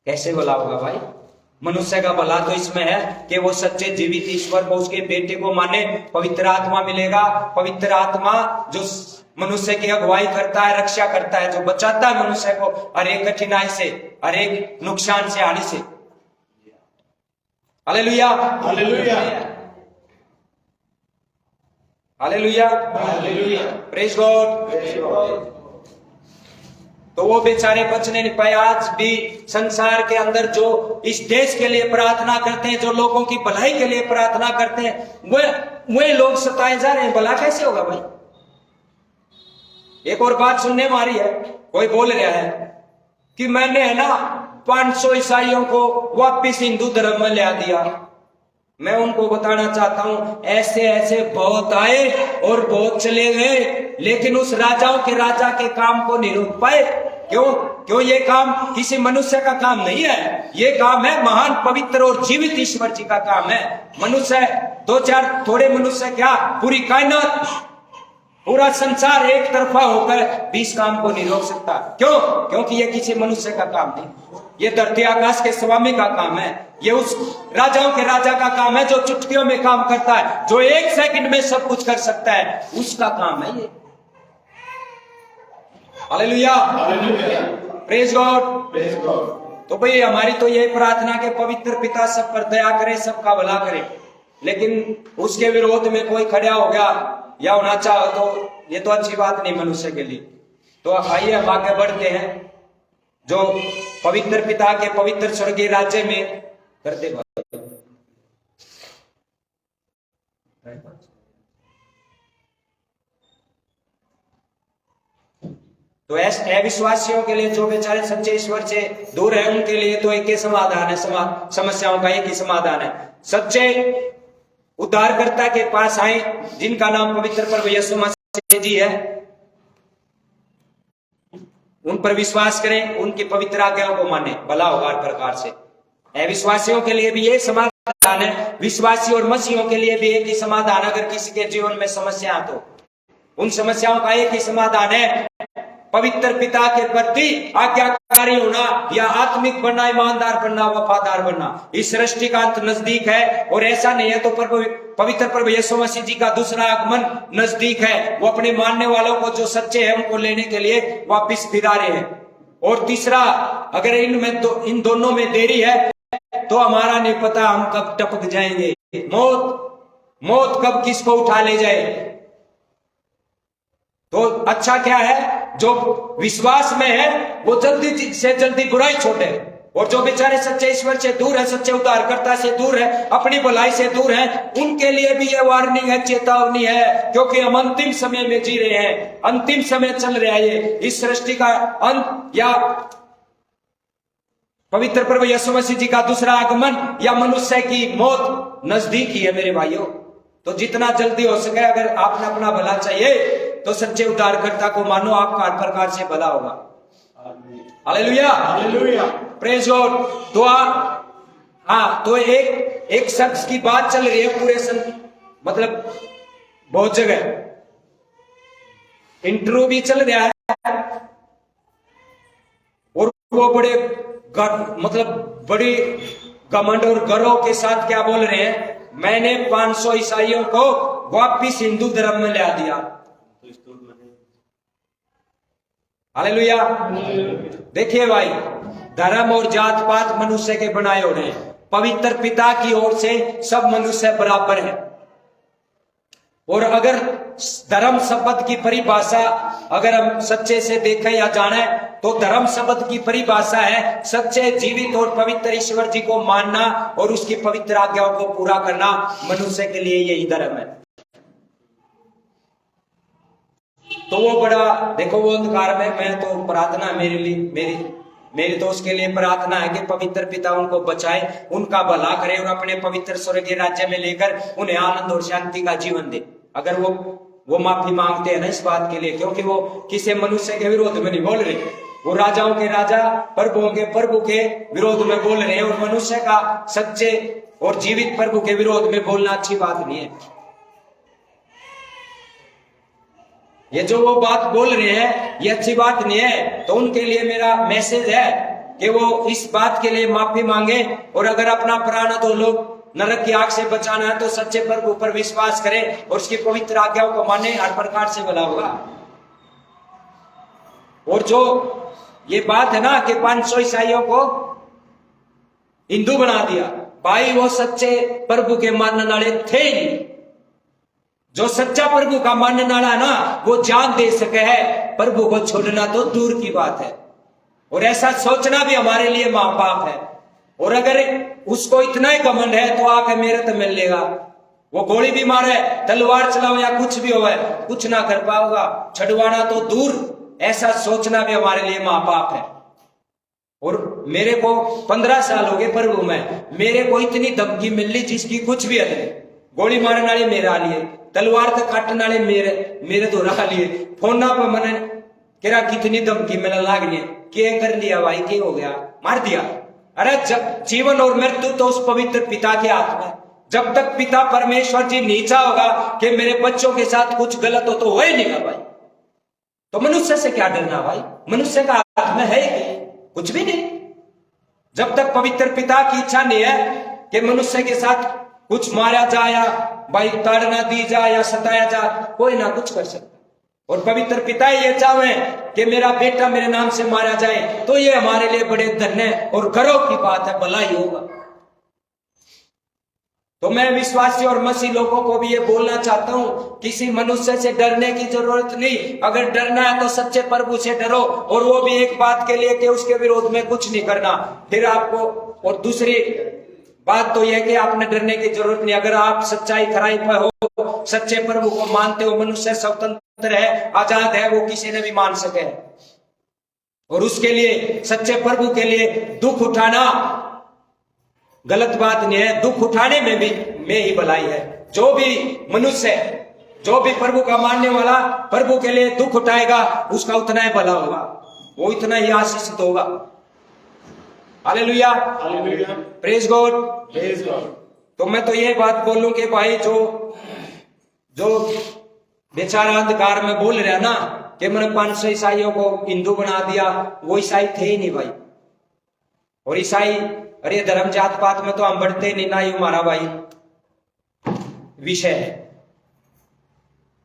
कैसे भला होगा भाई? मनुष्य का भला तो इसमें है कि वो सच्चे जीवित ईश्वर को, उसके बेटे को माने, पवित्र आत्मा मिलेगा। पवित्र आत्मा जो मनुष्य की अगुवाई करता है, रक्षा करता है, जो बचाता है मनुष्य को हर एक कठिनाई से, हर एक नुकसान से, हानि से। Hallelujah, hallelujah, hallelujah, hallelujah, praise God. तो वो बेचारे बचने नहीं पाए। आज भी संसार के अंदर जो इस देश के लिए प्रार्थना करते हैं, जो लोगों की भलाई के लिए प्रार्थना करते हैं, वे लोग सताए जा रहे हैं। भला कैसे होगा भाई? एक और बात सुनने में आ रही है, कोई बोल रहा है कि मैंने है ना 500 ईसाइयों को वापिस हिंदू धर्म में ले दिया। मैं उनको बताना चाहता हूं, ऐसे ऐसे बहुत आए और बहुत चले गए, लेकिन उस राजाओं के राजा के काम को नहीं रोक पाए। क्यों? ये काम किसी मनुष्य का काम नहीं है, ये काम है महान पवित्र और जीवित ईश्वर जी का काम है। मनुष्य दो चार थोड़े मनुष्य क्या, पूरी कायनात, पूरा संसार एक तरफा होकर भी इस काम को नहीं रोक सकता। क्यों? क्योंकि ये किसी मनुष्य का काम नहीं, ये धरती आकाश के स्वामी का काम है। ये उस राजाओं के राजा का काम है, जो चुटकियों में काम करता है, जो एक सेकंड में सब कुछ कर सकता है, उसका काम है ये। Hallelujah, hallelujah, praise God, praise God. तो भाई हमारी तो यही प्रार्थना के पवित्र पिता सब पर दया करे, सबका भला करे। लेकिन उसके विरोध में कोई खड़ा हो गया या होना चाहो तो ये तो अच्छी बात नहीं मनुष्य के लिए। तो आइए हम आगे बढ़ते हैं, जो पवित्र पिता के पवित्र स्वर्गीय राज्य में करते बात। तो ऐसे अविश्वासियों के लिए, जो बेचारे सच्चे ईश्वर से दूर है, उनके लिए तो एक ही समाधान है, समस्याओं का एक ही समाधान है। सच्चे उद्धारकर्ता के पास आए, जिनका नाम पवित्र प्रभु यीशु मसीह जी है, उन पर विश्वास करें, उनकी पवित्र आज्ञाओं को माने, भला होगा हर प्रकार से। अविश्वासियों के लिए भी ये समाधान है, विश्वासी और मसीहों के लिए भी एक ही समाधान। अगर किसी के जीवन में समस्या तो उन समस्याओं का एक ही समाधान है, पवित्र पिता के प्रति आज्ञाकारी होना, या आत्मिक बनना, ईमानदार बनना, वफादार बनना। इस सृष्टि का अंत नजदीक है, और ऐसा नहीं है तो पवित्र प्रभु यीशु मसीह जी का दूसरा आगमन नजदीक है। वो अपने मानने वालों को, जो सच्चे हैं, उनको लेने के लिए वापिस फिरा रहे हैं। और तीसरा, अगर इन दोनों में देरी है तो हमारा नहीं पता हम कब टपक जाएंगे। मौत कब किसको उठा ले जाए। तो अच्छा क्या है, जो विश्वास में है वो जल्दी से जल्दी बुराई छोड़े, और जो बेचारे सच्चे ईश्वर से दूर है, सच्चे उद्धारकर्ता से दूर है, अपनी भलाई से दूर है, उनके लिए भी ये वार्निंग है, चेतावनी है, क्योंकि हम अंतिम समय में जी रहे हैं, अंतिम समय चल रहा है। ये इस सृष्टि का अंत या पवित्र प्रभु यीशु मसीह जी का दूसरा आगमन या मनुष्य की मौत नजदीक ही है मेरे भाइयों। तो जितना जल्दी हो सके, अगर आपने अपना भला चाहिए तो सच्चे उद्धारकर्ता को मानो, आपका हर प्रकार से भला होगा। Hallelujah, hallelujah, praise God. तो तो एक शख्स की बात चल रही है पूरे मतलब बहुत जगह इंटरव्यू भी चल रहा है, और वो मतलब बड़ी घमंड और गर्व के साथ क्या बोल रहे हैं, मैंने 500 ईसाइयों को वापिस हिंदू धर्म में ला दिया। हालेलुया। देखिए भाई, धर्म और जात पात मनुष्य के बनाए हुए हैं, पवित्र पिता की ओर से सब मनुष्य बराबर है। और अगर धर्म शब्द की परिभाषा अगर हम सच्चे से देखें या जाने, तो धर्म शब्द की परिभाषा है सच्चे, जीवित और पवित्र ईश्वर जी को मानना और उसकी पवित्र आज्ञाओं को पूरा करना। मनुष्य के लिए यही धर्म है। तो वो बड़ा देखो, वो अंधकार में, मैं तो प्रार्थना मेरे लिए मेरी तो उसके लिए प्रार्थना है कि पवित्र पिता उनको बचाए, उनका भला करे और अपने पवित्र स्वर्गीय राज्य में लेकर उन्हें आनंद और शांति का जीवन दे। अगर वो माफी मांगते हैं ना इस बात के लिए, क्योंकि वो किसी मनुष्य के विरोध में नहीं बोल रहे, वो राजाओं के राजा, प्रभुओं के प्रभु के विरोध में बोल रहे हैं, और मनुष्य का सच्चे और जीवित प्रभु के विरोध में बोलना अच्छी बात नहीं है। ये जो वो बात बोल रहे हैं ये अच्छी बात नहीं है। तो उनके लिए मेरा मैसेज है कि वो इस बात के लिए माफी मांगे, और अगर अपना प्राण दो लोग नरक की आग से बचाना है तो सच्चे प्रभु पर विश्वास करें और उसकी पवित्र आज्ञाओं को माने, हर प्रकार से भला होगा। और जो ये बात है ना कि 500 ईसाइयों को हिंदू बना दिया, भाई वो सच्चे प्रभु के मानने वाले थे नहीं। जो सच्चा प्रभु का मानने वाला है ना, वो जान दे सके है, प्रभु को छोड़ना तो दूर की बात है, और ऐसा सोचना भी हमारे लिए महापाप है। और अगर उसको इतना ही घमंड है तो आके मेरे तो मिल लेगा, वो गोली भी मारे, तलवार चलाओ या कुछ भी हो, कुछ ना कर पाओगा, छुड़वाना तो दूर, ऐसा सोचना भी हमारे लिए महापाप है। और मेरे को 15 साल हो गए प्रभु में, मेरे को इतनी धमकी मिल ली जिसकी कुछ भी हद नहीं। गोली मारने वाले मेरा लिए, तलवार तक काटने वाले मेरे तो रखा लिए, फोन पर मैंने कह कितनी धमकी मिलने लाग रही है, क्या कर लिया भाई, क्या हो गया, मार दिया। अरे जब जीवन और मृत्यु तो उस पवित्र पिता के हाथ में, जब तक पिता परमेश्वर जी नीचा होगा कि मेरे बच्चों के साथ कुछ गलत हो तो ही नहीं भाई, तो मनुष्य से क्या डरना भाई, मनुष्य का हाथ में है कुछ भी नहीं। जब तक पवित्र पिता की इच्छा नहीं है कि मनुष्य के साथ कुछ मारा जाए या भाई ताड़ना दी जाए या सताया जाए, कोई ना कुछ कर सकता। और पवित्र पिता ये चाहे कि मेरा बेटा मेरे नाम से मारा जाए, तो ये हमारे लिए बड़े धन्य और गर्व की बात है, भला ही होगा। तो मैं विश्वासी और मसीह लोगों को भी ये बोलना चाहता हूं, किसी मनुष्य से डरने की जरूरत नहीं। अगर डरना है तो सच्चे प्रभु से डरो, और वो भी एक बात के लिए कि उसके विरोध में कुछ नहीं करना। फिर आपको, और दूसरी बात तो यह कि आपने डरने की जरूरत नहीं। अगर आप सच्चाई खराई पर हो, सच्चे प्रभु को मानते हो, मनुष्य स्वतंत्र है, आजाद है, वो किसी ने भी मान सके, और उसके लिए सच्चे प्रभु के लिए दुख उठाना गलत बात नहीं है। दुख उठाने में भी में ही भलाई है। जो भी मनुष्य, जो भी प्रभु का मानने वाला प्रभु के लिए दुख उठाएगा, उसका उतना ही भला होगा, वो इतना ही आशीषित होगा। Hallelujah, hallelujah, praise God, praise God. तो मैं तो ये बात बोलूं कि भाई जो बेचारा अंधकार में बोल रहा ना कि मैंने 500 ईसाइयों को हिंदू बना दिया, वो ईसाई थे ही नहीं भाई। और ईसाई, अरे धर्म जात पात में तो हम बढ़ते नहीं ना, ये हमारा भाई विषय है।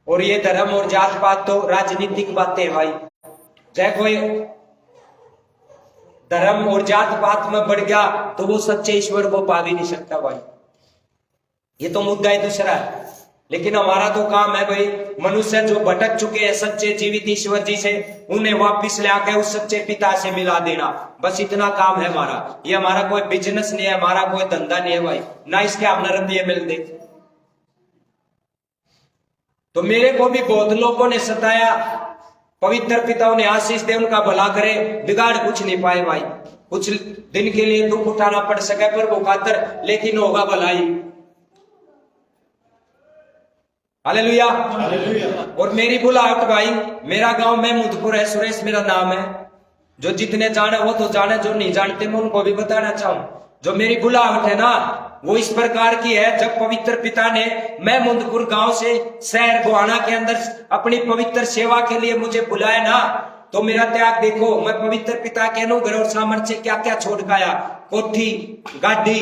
और ये धर्म और जात पात तो राजनीतिक बातें हैं भाई। चाहे कोई धर्म और जात पात में बढ़ गया तो वो सच्चे ईश्वर को पा भी नहीं सकता भाई। ये तो मुद्दा ही दूसरा है। लेकिन हमारा तो काम है भाई, मनुष्य जो भटक चुके हैं सच्चे जीवित ईश्वर जी से, उन्हें वापिस ले आकर उस सच्चे पिता से मिला देना, बस इतना काम है हमारा। ये हमारा कोई बिजनेस नहीं है, हमारा कोई धंधा नहीं है भाई, ना इसके हमने रुपये मिलते। तो मेरे को भी बहुत लोगों ने सताया, पवित्र पिता उन्हें आशीष दे, उनका भला करे, बिगाड़ कुछ नहीं पाए भाई। कुछ दिन के लिए दुख उठाना पड़ सके पर वो खातर, लेकिन होगा भलाई। हालेलुया। और मेरी बुलाहट भाई, मेरा गांव महमूदपुर है, सुरेश मेरा नाम है। जो जितने जाने वो तो जाने, जो नहीं जानते मैं उनको भी बताना चाहूं। जो मेरी बुलाहट है ना वो इस प्रकार की है, जब पवित्र पिता ने महमूदपुर गांव से शहर गोहाना के अंदर अपनी पवित्र सेवा के लिए मुझे बुलाया ना, तो मेरा त्याग देखो। मैं पवित्र पिता के अनुग्रह और सामर्थ्य से क्या क्या छोड़ के आया। कोठी, गाड़ी,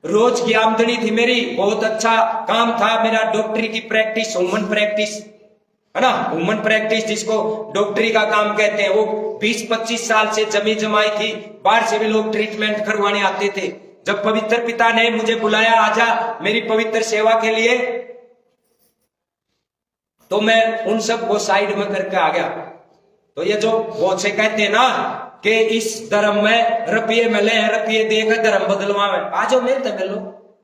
रोज की आमदनी थी मेरी, बहुत अच्छा काम था मेरा, डॉक्टरी की प्रैक्टिस, ह्यूमन प्रैक्टिस है ना, ह्यूमन प्रैक्टिस जिसको डॉक्टरी का काम कहते हैं, वो 20-25 साल से जमी जमाई थी। बाहर से भी लोग ट्रीटमेंट करवाने आते थे। जब पवित्र पिता ने मुझे बुलाया आजा मेरी पवित्र सेवा के लिए, तो मैं उन सब को साइड में करके आ गया। तो ये जो बहुत से कहते हैं ना कि इस धर्म में रुपये मिले हैं, रुपये देकर धर्म बदलवा में, आ जाओ मेरे से मिलो,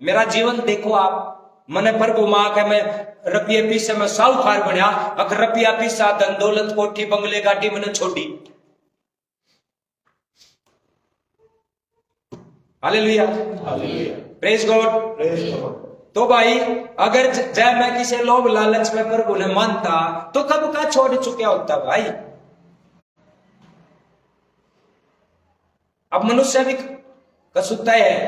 मेरा जीवन देखो आप। मैंने प्रभु मां के मैं रुपये पीछे में साहूकार बनया, अगर रुपया पीछा धन दौलत कोठी बंगले गाड़ी मैंने छोड़ी। Hallelujah, praise God. तो भाई अगर जय मैं किसी लोभ लालच में प्रभु ने मानता तो कब का छोड़ चुका होता भाई। अब मनुष्य भी कसुता है,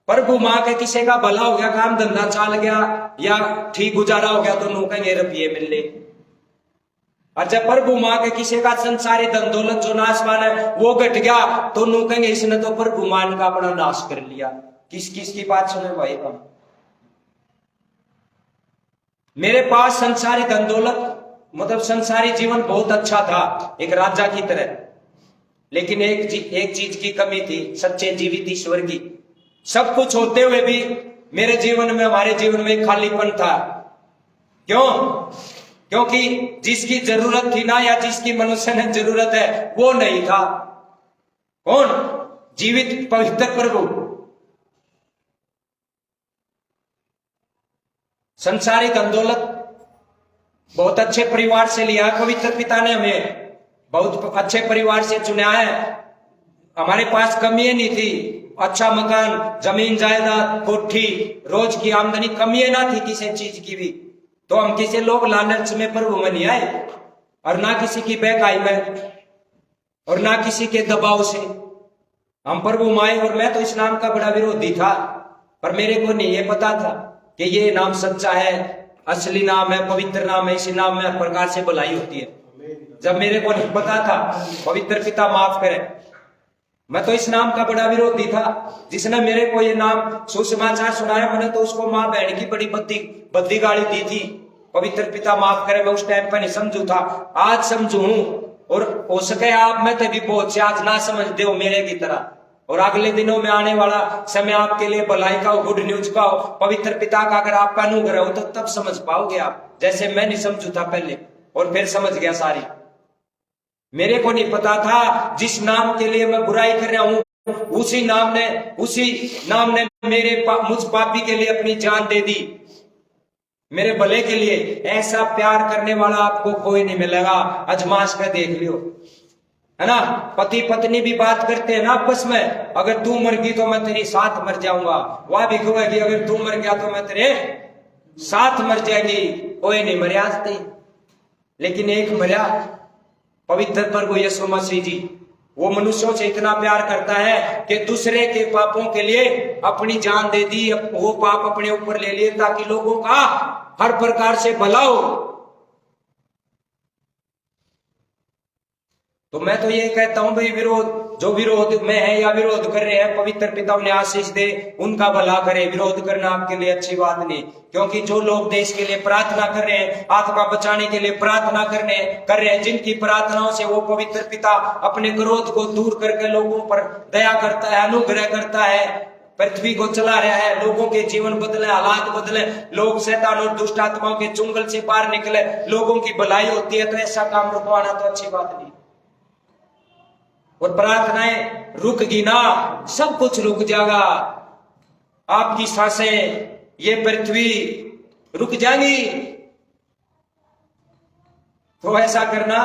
प्रभु मां के किसी का भला हो गया, काम धंधा चल गया या ठीक गुजारा हो गया तो नू कहेंगे रुपये मिल ले। और जब प्रभु मां के किसी का संसारी धन दौलत जो नाशवान है वो घट गया तो नू कहेंगे इसने तो प्रभु मान का अपना नाश कर लिया। किस किस की बात सुने भाई। मेरे पास संसारी धन दौलत मतलब संसारी जीवन बहुत अच्छा था, एक राजा की तरह, लेकिन एक चीज की कमी थी, सच्चे जीवित ईश्वर की। सब कुछ होते हुए भी मेरे जीवन में, हमारे जीवन में एक खालीपन था। क्यों? क्योंकि जिसकी जरूरत थी ना, या जिसकी मनुष्य ने जरूरत है वो नहीं था। कौन? जीवित पवित्र प्रभु। संसारी धन दौलत बहुत अच्छे परिवार से लिया, पवित्र पिता ने हमें बहुत अच्छे परिवार से चुना है। हमारे पास कमी नहीं थी, अच्छा मकान, जमीन जायदाद, कोठी, रोज की आमदनी, कमी ना थी किसी चीज की भी। तो हम किसी लोग लालच में प्रभु में नहीं आए, और ना किसी की बहकाई में, और ना किसी के दबाव से हम प्रभु माए। और मैं तो इस नाम का बड़ा विरोधी था, पर मेरे को नहीं ये पता था कि ये नाम सच्चा है, असली नाम है, पवित्र नाम है, इसी नाम में हर प्रकार से भलाई होती है। जब मेरे को नहीं पता था, पवित्र पिता माफ करे, मैं तो इस नाम का बड़ा विरोधी था। जिसने मेरे को ये नाम सुसमाचार सुनाया, मैंने तो उसको माँ बहन की बड़ी बद्दी गाली दी थी। पवित्र पिता माफ करे, मैं उस टाइम पर नहीं समझू था, आज समझू हूं। और हो सके आप में भी बहुत से आज ना समझते हो मेरे की तरह, और अगले दिनों में आने वाला समय आपके लिए भलाई का हो, गुड न्यूज का हो, पवित्र पिता का अगर आपका अनुग्रह हो तो तब समझ पाओगे आप, जैसे मैं नहीं समझू था पहले और फिर समझ गया सारी। मेरे को नहीं पता था जिस नाम के लिए मैं बुराई कर रहा हूं उसी नाम ने मुझ पापी के लिए अपनी जान दे दी, मेरे भले के लिए। ऐसा प्यार करने वाला आपको कोई नहीं मिलेगा, अजमाश कर देख लियो, है ना। पति पत्नी भी बात करते हैं ना आपस में, अगर तू मर गई तो मैं तेरे साथ मर जाऊंगा, वह भी कहेगी अगर तू मर गया तो मैं तेरे साथ मर जाएगी। कोई नहीं मरिया आज तक, लेकिन एक मरिया, पवित्र प्रभु यीशु मसीह जी। वो मनुष्यों से इतना प्यार करता है कि दूसरे के पापों के लिए अपनी जान दे दी, वो पाप अपने ऊपर ले लिए ताकि लोगों का हर प्रकार से भला हो। तो मैं तो ये कहता हूं भाई, विरोध जो विरोध में है या विरोध कर रहे हैं, पवित्र पिता उन्हें आशीष दे, उनका भला करे। विरोध करना आपके लिए अच्छी बात नहीं, क्योंकि जो लोग देश के लिए प्रार्थना कर रहे हैं, आत्मा बचाने के लिए प्रार्थना कर रहे हैं, जिनकी प्रार्थनाओं से वो पवित्र पिता अपने क्रोध को दूर करके लोगों पर दया करता है, अनुग्रह करता है, पृथ्वी को चला रहा है, लोगों के जीवन बदले, हालात बदले, लोग शैतान और दुष्ट आत्माओं के चुंगल से बाहर निकले, लोगों की भलाई होती है, तो ऐसा काम रुकवाना तो अच्छी बात नहीं। और प्रार्थनाएं रुकगी ना, सब कुछ रुक जाएगा। आपकी सांसें, ये पृथ्वी रुक जाएगी। तो ऐसा करना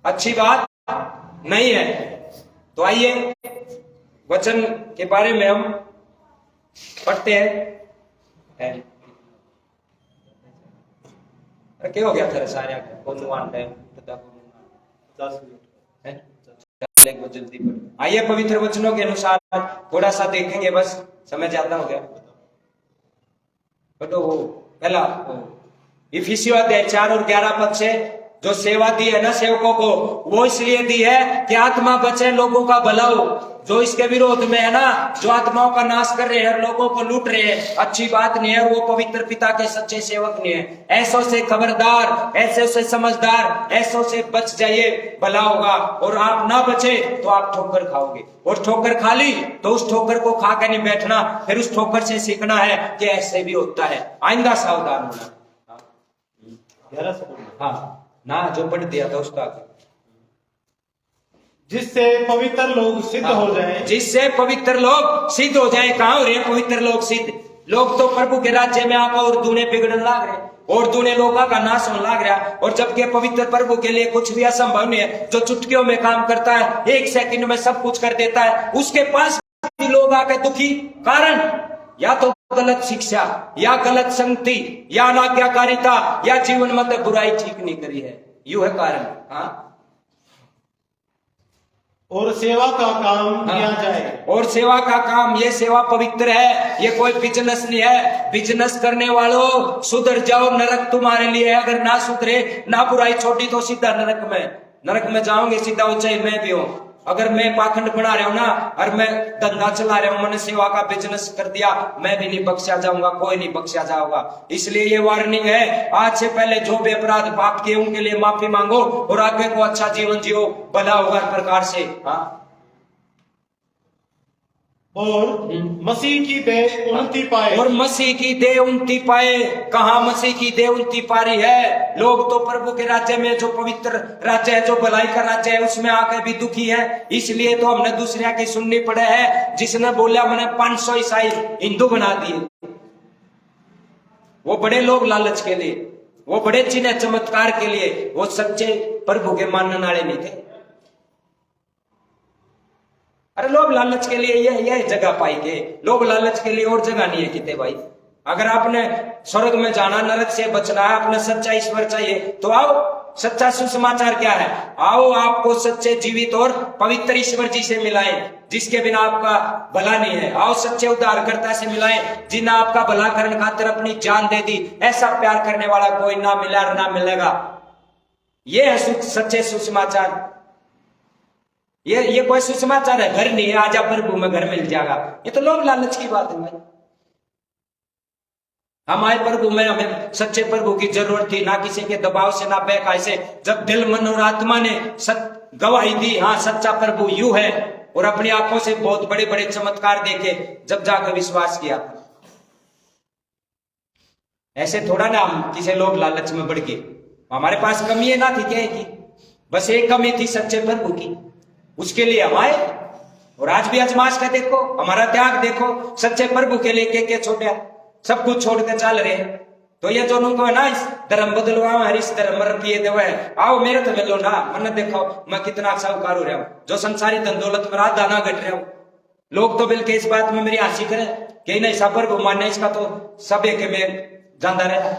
अच्छी बात नहीं है। तो आइए वचन के बारे में हम पढ़ते हैं। क्या हो गया था सारे जल्दी पढ़। आइए पवित्र वचनों के अनुसार थोड़ा सा देखेंगे, बस समय ज्यादा हो गया। तो पहला इफिसियों अध्याय 4 और 11 पद से जो सेवा दी है ना सेवकों को, वो इसलिए दी है कि आत्मा बचे, लोगों का भला हो। जो इसके विरोध में है ना, जो आत्माओं का नाश कर रहे हैं, लोगों को लूट रहे हैं, अच्छी बात नहीं है। वो पवित्र पिता के सच्चे सेवक नहीं है। ऐसों से खबरदार, ऐसे से समझदार, ऐसों से बच जाइए, भला होगा। और आप ना बचे तो आप ठोकर खाओगे, और ठोकर खा ली तो उस ठोकर को खा के नहीं बैठना, फिर उस ठोकर से सीखना है कि ऐसे भी होता है, आइंदा सावधान होना। हाँ ना, जो पढ़ दिया था उसका, जिससे पवित्र लोग सिद्ध हो जाएं, जिससे पवित्र लोग सिद्ध हो जाएं। कहाँ हो रहे हैं पवित्र लोग सिद्ध? लोग तो प्रभु के राज्य में आकर और दूने बिगड़ने लाग रहे, और दूने लोगों का नाश होने लाग रहा। और जबकि पवित्र प्रभु के लिए कुछ भी असंभव नहीं है। जो चुटकियों में काम करता है, 1 सेकंड में सब कुछ कर देता है, उसके पास भी लोग आके दुखी। कारण या तो गलत शिक्षा, या गलत संगति, या अनाज्ञाकारिता, या जीवन में बुराई ठीक नहीं करी है, यू है कारण। हाँ, और सेवा का काम किया जाए। और सेवा का काम, ये सेवा पवित्र है, ये कोई बिजनेस नहीं है। बिजनेस करने वालों सुधर जाओ, नरक तुम्हारे लिए है। अगर ना सुधरे, ना बुराई छोड़ी, तो सीधा नरक में जाओगे, सीधा ऊंचाई में भी हो। अगर मैं पाखंड बना रहा हूं ना, और मैं धंधा चला रहा हूं, मैंने सेवा का बिजनेस कर दिया, मैं भी नहीं बख्शा जाऊंगा, कोई नहीं बख्शा जाऊंगा। इसलिए ये वार्निंग है, आज से पहले जो भी अपराध पाप किए उनके लिए माफी मांगो, और आगे को अच्छा जीवन जियो, भला होगा प्रकार से। हाँ, और मसीह की देह उन्नति पाए। और मसीह की देह उन्नति पाए। कहाँ मसीह की देह उन्नति पा रही है? लोग तो प्रभु के राज्य में, जो पवित्र राज्य है, जो भलाई का राज्य है, उसमें आकर भी दुखी है। इसलिए तो हमने दूसरे की सुननी पड़े है। जिसने बोला मैंने 500 ईसाई हिंदू बना दिए, वो बड़े लोग लालच के लिए, वो बड़े चिन्ह चमत्कार के लिए, वो सच्चे प्रभु के मानने वाले नहीं थे। अरे लोग लालच के लिए यह जगह पाई के, लोग लालच के लिए और जगह नहीं है किते भाई। अगर आपने स्वर्ग में जाना, नरक से बचना है, अपना सच्चा ईश्वर चाहिए, तो आओ। सच्चा सुसमाचार क्या है? आओ आपको सच्चे जीवित और पवित्र ईश्वर जी से मिलाएं, जिसके बिना आपका भला नहीं है। आओ सच्चे उद्धारकर्ता से मिलाएं, जिन्हें आपका भला करने खातिर अपनी जान दे दी। ऐसा प्यार करने वाला कोई ना मिला और ना मिलेगा। ये है सच्चे सुसमाचार। ये कोई सुसमाचार है? घर नहीं है, आजा प्रभु में घर मिल जाएगा। ये तो लोग लालच की बात है भाई। हमारे प्रभु में, हमें सच्चे प्रभु की जरूरत थी, ना किसी के दबाव से, ना बहकाई से। जब दिल, मन और आत्मा ने गवाही दी, हाँ सच्चा प्रभु यू है, और अपनी आंखों से बहुत बड़े बड़े चमत्कार देखे, जब जाकर विश्वास किया। ऐसे थोड़ा ना हम किसी लोग लालच में बढ़ गए। हमारे पास कमी है ना थी क्या की? बस एक कमी थी सच्चे प्रभु की, उसके लिए हम आए। और आज भी आजमाश का देखो, हमारा त्याग देखो, सच्चे प्रभु के लिए क्या छोड़ा, सब कुछ छोड़ के चल रहे। तो ये जो उनको है ना, इस धर्म बदलवा है, इस धर्म पिए देव है, आओ मेरे तो मिलो ना, मन देखो मैं कितना साहूकार हो रहा हूं, जो संसारी धन दौलत में रात दाना घट रहा हूं। लोग तो बिल्कुल इस बात में मेरी हंसी करें कि नहीं सब प्रभु मानने, इसका तो सब एक में जाता रहा।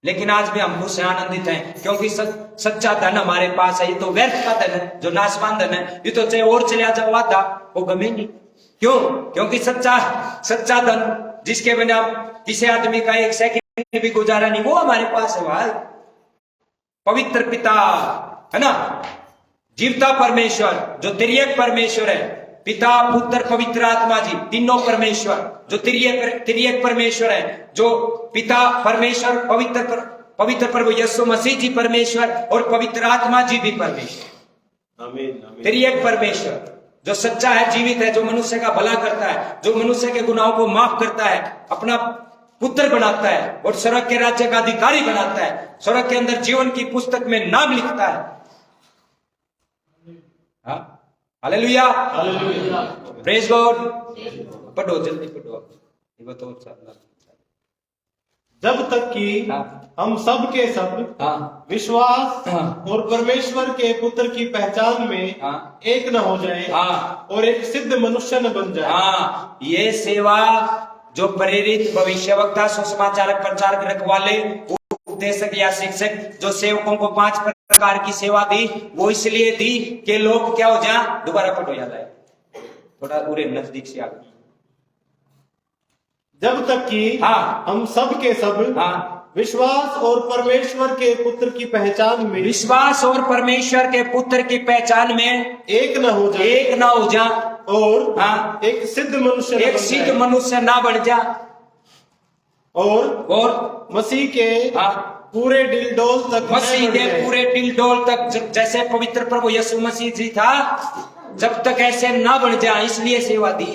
लेकिन आज भी हम खुश हैं, आनंदित हैं, क्योंकि सच्चा धन हमारे पास है। ये तो व्यर्थ का धन है, जो नाशवान धन है, ये तो चाहे और चले जाओ वादा, वो गमे नहीं। क्यों? क्योंकि सच्चा धन, जिसके बिना किसी आदमी का एक सेकंड भी गुजारा नहीं, वो हमारे पास है भाई, पवित्र पिता है ना। जीवता परमेश्वर जो तिर्यक परमेश्वर है, पिता पुत्र पवित्र आत्मा जी, तीनों परमेश्वर जो तिर्यक परमेश्वर है, जो पिता परमेश्वर, पवित्र प्रभु यीशु मसीह जी परमेश्वर और पवित्र आत्मा जी भी परमेश्वर। आमीन। तिर्यक परमेश्वर जो सच्चा है, जीवित है, जो मनुष्य का भला करता है, जो मनुष्य के गुनाहों को माफ करता है, अपना पुत्र बनाता है और स्वर्ग के राज्य का अधिकारी बनाता है, स्वर्ग के अंदर जीवन की पुस्तक में नाम लिखता है। Hallelujah, hallelujah. Praise God. पढ़ो, जल्दी पढ़ो। ये बताओ जब तक कि हम सब के सब विश्वास और परमेश्वर के पुत्र की पहचान में एक न हो जाए और एक सिद्ध मनुष्य न बन जाए। ये सेवा जो प्रेरित भविष्यवक्ता, सुसमाचारक, प्रचारक, रखवाले, उपदेशक या शिक्षक जो सेवकों को 5 प्रकार की सेवा दी, वो इसलिए दी कि लोग क्या हो जाए। दोबारा पढ़ो, याद आए थोड़ा पूरे नजदीक से आगे। जब तक कि हम सब के सब विश्वास और परमेश्वर के पुत्र की पहचान में, विश्वास और परमेश्वर के पुत्र की पहचान में एक न हो जाए और एक सिद्ध मनुष्य ना बन जा और मसीह के पूरे दिल डोल तक जैसे पवित्र प्रभु यीशु मसीह जी था, जब तक ऐसे ना बन जाए, इसलिए सेवा दी।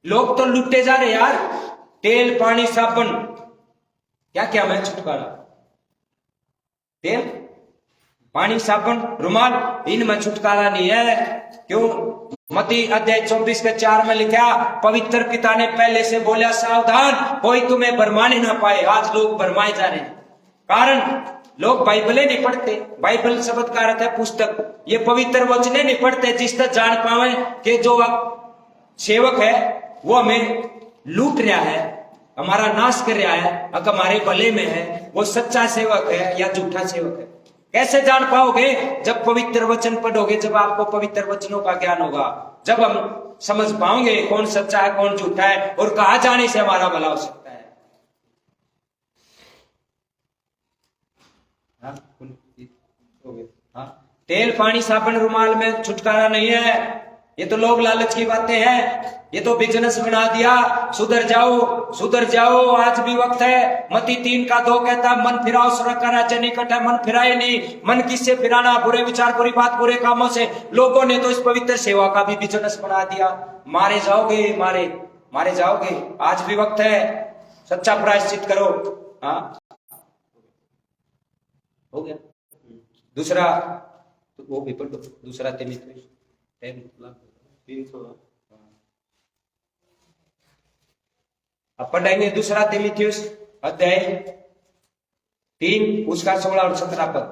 लोग तो लुटे जा रहे यार। तेल, पानी, साबुन, क्या क्या मैं छुटकारा। तेल, पानी, साबुन, रुमाल, इनमें छुटकारा नहीं है। क्यों? मत्ती अध्याय 24:4 में लिखा, पवित्र पिता ने पहले से बोला, सावधान, कोई तुम्हें भरमाने ना पाए। आज लोग भरमाए जा रहे हैं, कारण लोग बाइबलें नहीं पढ़ते। बाइबल शब्द का अर्थ है पुस्तक। ये पवित्र वचने नहीं पढ़ते, जिस तक जान पावे कि जो सेवक है वो हमें लूट रहा है, हमारा नाश कर रहा है, अगर हमारे भले में है, वो सच्चा सेवक है या झूठा सेवक है। कैसे जान पाओगे? जब पवित्र वचन पढ़ोगे, जब आपको पवित्र वचनों का ज्ञान होगा, जब हम समझ पाओगे कौन सच्चा है कौन झूठा है और कहाँ जाने से हमारा भला हो सकता है। तेल, पानी, साबुन, रुमाल में छुटकारा नहीं है। ये तो लोग लालच की बातें हैं, ये तो बिजनेस बना दिया। सुधर जाओ, आज भी वक्त है। मत्ती 3:2 कहता, मन फिराओ, स्वर्ग का राज्य निकट है। मन फिराए नहीं। मन किससे फिराना? बुरे विचार, बुरी बात, बुरे कामों से। लोगों ने तो इस पवित्र सेवा का भी बिजनेस बना दिया। मारे जाओगे। आज भी वक्त है, सच्चा प्रायश्चित करो। हो गया। दूसरा वो भी पढ़ो, दूसरा तीमुथियुस 3:16। अब पढ़ेंगे दूसरा तीमुथियुस अध्याय 3 उसका 16 और 17 पद।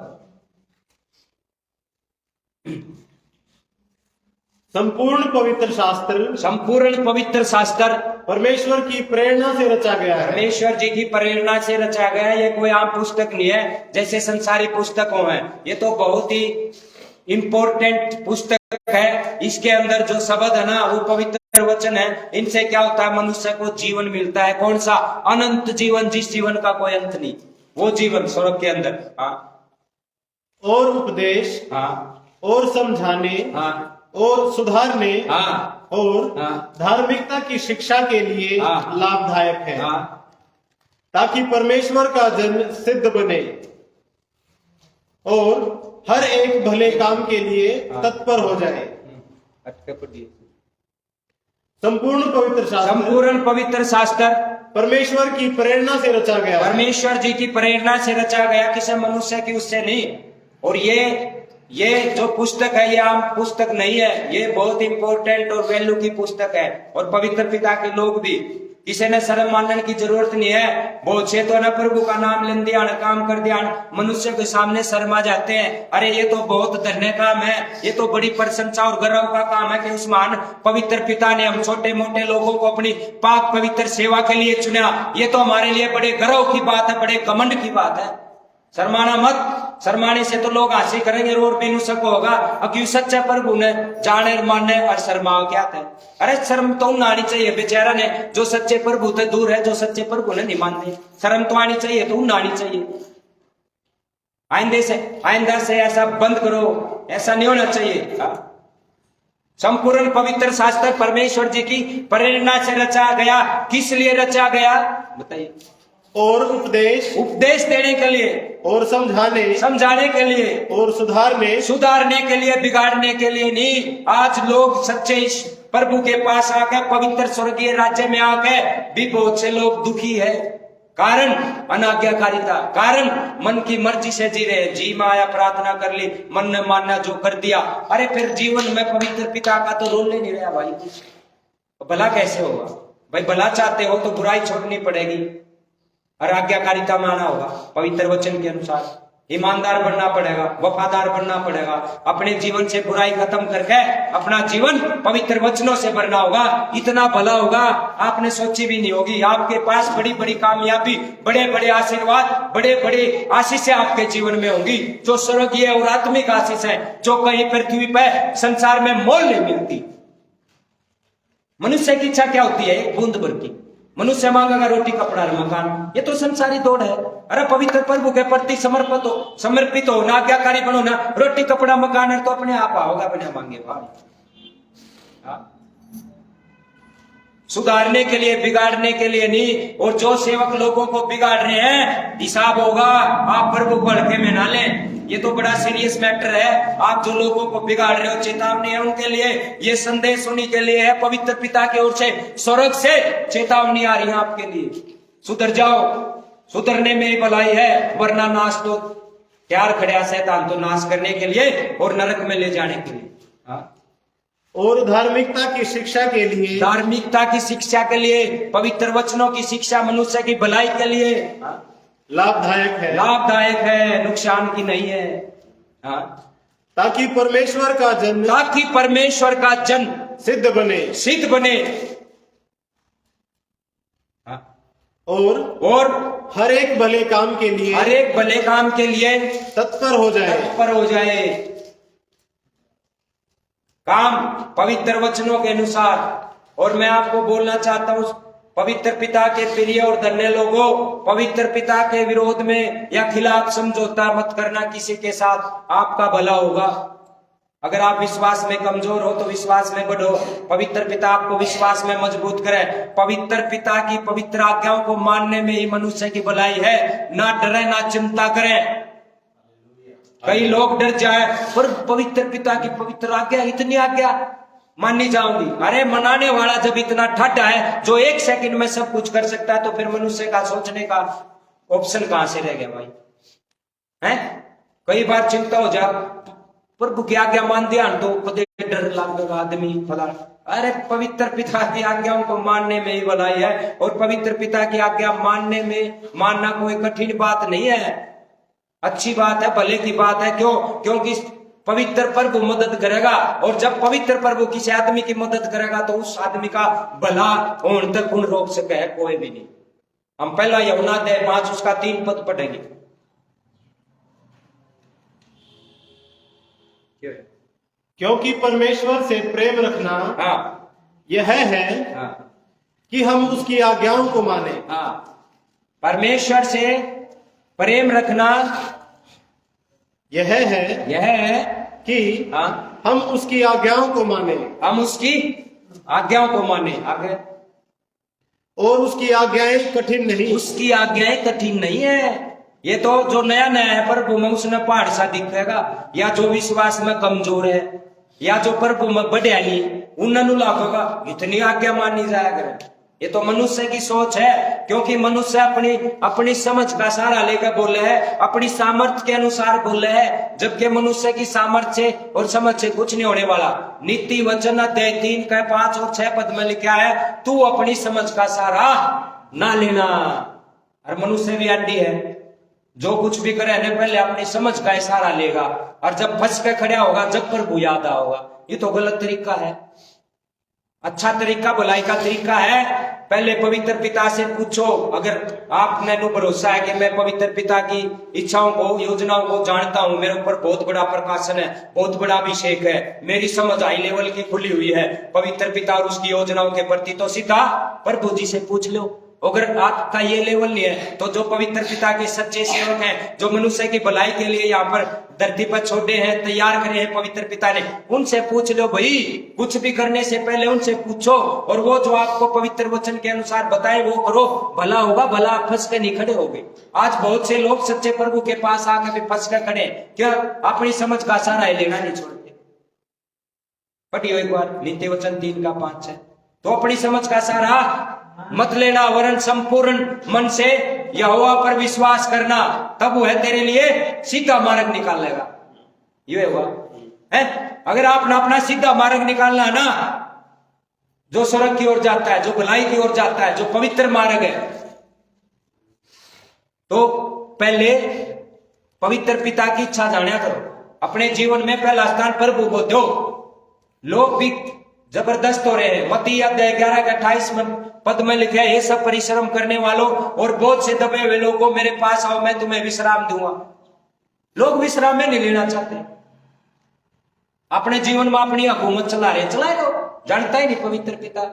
संपूर्ण पवित्र शास्त्र परमेश्वर की प्रेरणा से रचा गया है। परमेश्वर जी की प्रेरणा से रचा गया है। ये कोई आम पुस्तक नहीं है जैसे संसारी पुस्तकों है। ये तो बहुत ही इंपॉर्टेंट पुस्तक है। इसके अंदर जो शब्द है ना, वो पवित्र वचन है। इनसे क्या होता है? मनुष्य को जीवन मिलता है। कौन सा? अनंत जीवन, जिस जीवन का कोई अंत नहीं, वो जीवन स्वर्ग के अंदर। और उपदेश, और समझाने, और सुधारने, और धार्मिकता की शिक्षा के लिए लाभदायक है, ताकि परमेश्वर का जन सिद्ध बने और हर एक भले काम के लिए तत्पर हो जाए। संपूर्ण पवित्र शास्त्र परमेश्वर की प्रेरणा से रचा गया। परमेश्वर जी की प्रेरणा से रचा गया, किसी मनुष्य की उससे नहीं। और ये जो पुस्तक है, ये आम पुस्तक नहीं है। ये बहुत इंपॉर्टेंट और वैल्यू की पुस्तक है। और पवित्र पिता के लोग भी, किसी ने शर्म मानने की जरूरत नहीं है। बहुत से तो ना प्रभु का नाम लेन दिया, काम कर दिया, मनुष्य के सामने शर्मा जाते हैं। अरे ये तो बहुत धन्य काम है, ये तो बड़ी प्रशंसा और गर्व का काम है कि उस महान पवित्र पिता ने हम छोटे मोटे लोगों को अपनी पाक पवित्र सेवा के लिए चुना। ये तो हमारे लिए बड़े गर्व की बात है, बड़े घमंड की बात है। शर्माना मत। शर्माने से तो लोग हंसी करेंगे और बेनुसक होगा। क्यों? सच्चे प्रभु ने जाने मानने और शर्माओ क्या था? अरे शर्म तो ना आनी चाहिए बेचारा ने, जो सच्चे प्रभु से दूर है, जो सच्चे प्रभु ने नहीं मानते। शर्म तो आनी चाहिए, तो ना आनी चाहिए। आइंदा से ऐसा बंद करो, ऐसा नहीं होना चाहिए। संपूर्ण पवित्र शास्त्र परमेश्वर जी की प्रेरणा से रचा गया। किस लिए रचा गया बताइए? और उपदेश देने के लिए, और समझाने के लिए, और सुधारने के लिए, बिगाड़ने के लिए नहीं। आज लोग सच्चे प्रभु के पास आके, पवित्र स्वर्गीय राज्य में आके भी बहुत से लोग दुखी है। कारण अनाज्ञाकारिता, कारण मन की मर्जी से जी रहे। जी माया प्रार्थना कर ली, मन ने मानना जो कर दिया। अरे फिर जीवन में पवित्र पिता का तो रोल नहीं रहा भाई। भला कैसे होगा भाई? भला चाहते हो तो बुराई छोड़नी पड़ेगी और आज्ञाकारिता में आना होगा। पवित्र वचन के अनुसार ईमानदार बनना पड़ेगा, वफादार बनना पड़ेगा। अपने जीवन से बुराई खत्म करके अपना जीवन पवित्र वचनों से भरना होगा। इतना भला होगा आपने सोची भी नहीं होगी। आपके पास बड़ी बड़ी कामयाबी, बड़े बड़े आशीर्वाद, बड़े बड़े आशीष आपके जीवन में होंगी, जो स्वर्गीय और आत्मिक आशीष है, जो कहीं पृथ्वी पर संसार में मोल नहीं मिलती। मनुष्य की इच्छा क्या होती है? एक बूंद भर की। मनुष्य मांगेगा रोटी, कपड़ा और मकान। ये तो संसारी दौड़ है। अरे पवित्र प्रभु के प्रति समर्पित हो ना, आज्ञाकारी बनो ना, रोटी कपड़ा मकान है तो अपने आप आओगा, अपने मांगे भाई। सुधारने के लिए, बिगाड़ने के लिए नहीं। और जो सेवक लोगों को बिगाड़ रहे हैं, हिसाब होगा। आप प्रभु को हल्के में ना लें, ये तो बड़ा सीरियस मैटर है। आप जो लोगों को बिगाड़ रहे हो, चेतावनी है उनके लिए। ये संदेश उन्हीं के लिए है, पवित्र पिता की ओर से, स्वर्ग से चेतावनी आ रही है आपके लिए। सुधर जाओ, सुधरने में ही भलाई है, वरना नाश तो तैयार खड़ा शैतान तो नाश करने के लिए और नरक में ले जाने के लिए। और धार्मिकता की शिक्षा के लिए, पवित्र वचनों की शिक्षा मनुष्य की भलाई के लिए लाभदायक है, नुकसान की नहीं है। ताकि परमेश्वर का जन सिद्ध बने और हर एक भले काम के लिए तत्पर हो जाए। काम पवित्र वचनों के अनुसार। और मैं आपको बोलना चाहता हूं, पवित्र पिता के प्रिय और धन्य लोगों, पवित्र पिता के विरोध में या खिलाफ समझौता मत करना किसी के साथ, आपका भला होगा। अगर आप विश्वास में कमजोर हो तो विश्वास में बढ़ो। पवित्र पिता आपको विश्वास में मजबूत करे। पवित्र पिता की पवित्र आज्ञाओं को मानने में ही मनुष्य की भलाई है। ना डरे, ना चिंता करें। कई लोग डर जाए, पर पवित्र पिता की पवित्र आज्ञा, इतनी आज्ञा माननी जाऊंगी। अरे मनाने वाला जब इतना ठट्टा है, जो एक सेकंड में सब कुछ कर सकता है, तो फिर मनुष्य का सोचने का ऑप्शन कहां से रह गया भाई? हैं? कई बार चिंता हो जा, प्रभु की आज्ञा मान दिया तो डर लगेगा आदमी फला। अरे पवित्र पिता की आज्ञाओं को मानने में ही भलाई है। और पवित्र पिता की आज्ञा मानना कोई कठिन बात नहीं है, अच्छी बात है, भले की बात है। क्यों? क्योंकि पवित्र प्रभु मदद करेगा। और जब पवित्र प्रभु किसी आदमी की मदद करेगा तो उस आदमी का भला होने तक उन रोक सके है कोई भी नहीं। हम पहला यूहन्ना 5 उसका 3 पद पढ़ेंगे। क्योंकि परमेश्वर से प्रेम रखना यह है कि हम उसकी आज्ञाओं को माने। परमेश्वर से प्रेम रखना यह है कि हम उसकी आज्ञाओं को माने। आगे और उसकी आज्ञाएं कठिन नहीं है। ये तो जो नया है प्रभु में, उसने पहाड़ सा दिखेगा। या जो विश्वास में कमजोर है, या जो प्रभु में बढ़िया नहीं, उन्होंने लागेगा इतनी आज्ञा मानी जाया करे। ये तो मनुष्य की सोच है, क्योंकि मनुष्य अपनी समझ का सहारा लेकर बोले है, अपनी सामर्थ्य के अनुसार बोले है। जबकि मनुष्य की सामर्थ्य और समझ से कुछ नहीं होने वाला। नीति वचन अध्याय 3 का 5 और 6 पद में लिखा है, तू अपनी समझ का सहारा ना लेना। और मनुष्य भी अंधी है, जो कुछ भी करे ना पहले अपनी समझ का इशारा लेगा, और जब फंस के खड़ा होगा, जब प्रभु याद आओगा। ये तो गलत तरीका है। अच्छा तरीका, भलाई का तरीका है, पहले पवित्र पिता से पूछो। अगर आपने भरोसा है कि मैं पवित्र पिता की इच्छाओं को, योजनाओं को जानता हूं, मेरे ऊपर बहुत बड़ा प्रकाशन है, बहुत बड़ा अभिषेक है, मेरी समझ हाई लेवल की खुली हुई है पवित्र पिता और उसकी योजनाओं के प्रति, तो सीधा प्रभु जी से पूछ लो। अगर आपका ये लेवल नहीं है तो जो पवित्र पिता के सच्चे सेवक हैं, जो मनुष्य की भलाई के लिए यहाँ पर धरती पर छोड़े हैं, तैयार करे हैं पवित्र पिता ने, उनसे पूछ लो भाई। कुछ भी करने से पहले उनसे पूछो, और वो जो आपको पवित्र वचन के अनुसार बताए वो करो, भला होगा। भला आप फंस के नहीं खड़े होगे। आज बहुत से लोग सच्चे प्रभु के पास आकर भी फंस कर खड़े, क्या अपनी समझ का सहारा लेना नहीं छोड़ते। पढ़ियो एक बार नीति वचन 3:5 है। तो अपनी समझ का सहारा मत लेना, वरन संपूर्ण मन से यहोवा पर विश्वास करना, तब वह तेरे लिए सीधा मार्ग निकालेगा। ये हुआ है। अगर आपने अपना सीधा मार्ग निकालना है ना, जो स्वर्ग की ओर जाता है, जो भलाई की ओर जाता है, जो पवित्र मार्ग है, तो पहले पवित्र पिता की इच्छा जाना करो। अपने जीवन में पहला स्थान प्रभु को दो। लोग भी जबरदस्त हो रहे हैं। मत्ती अध्याय 11-28 पद में लिखे है, ये सब परिश्रम करने वालों और बोझ से दबे हुए लोगों, मेरे पास आओ, मैं तुम्हें विश्राम दूंगा। लोग विश्राम में नहीं लेना चाहते, अपने जीवन में अपनी हुकूमत चला रहे। चलाए लो, जानता ही नहीं पवित्र पिता।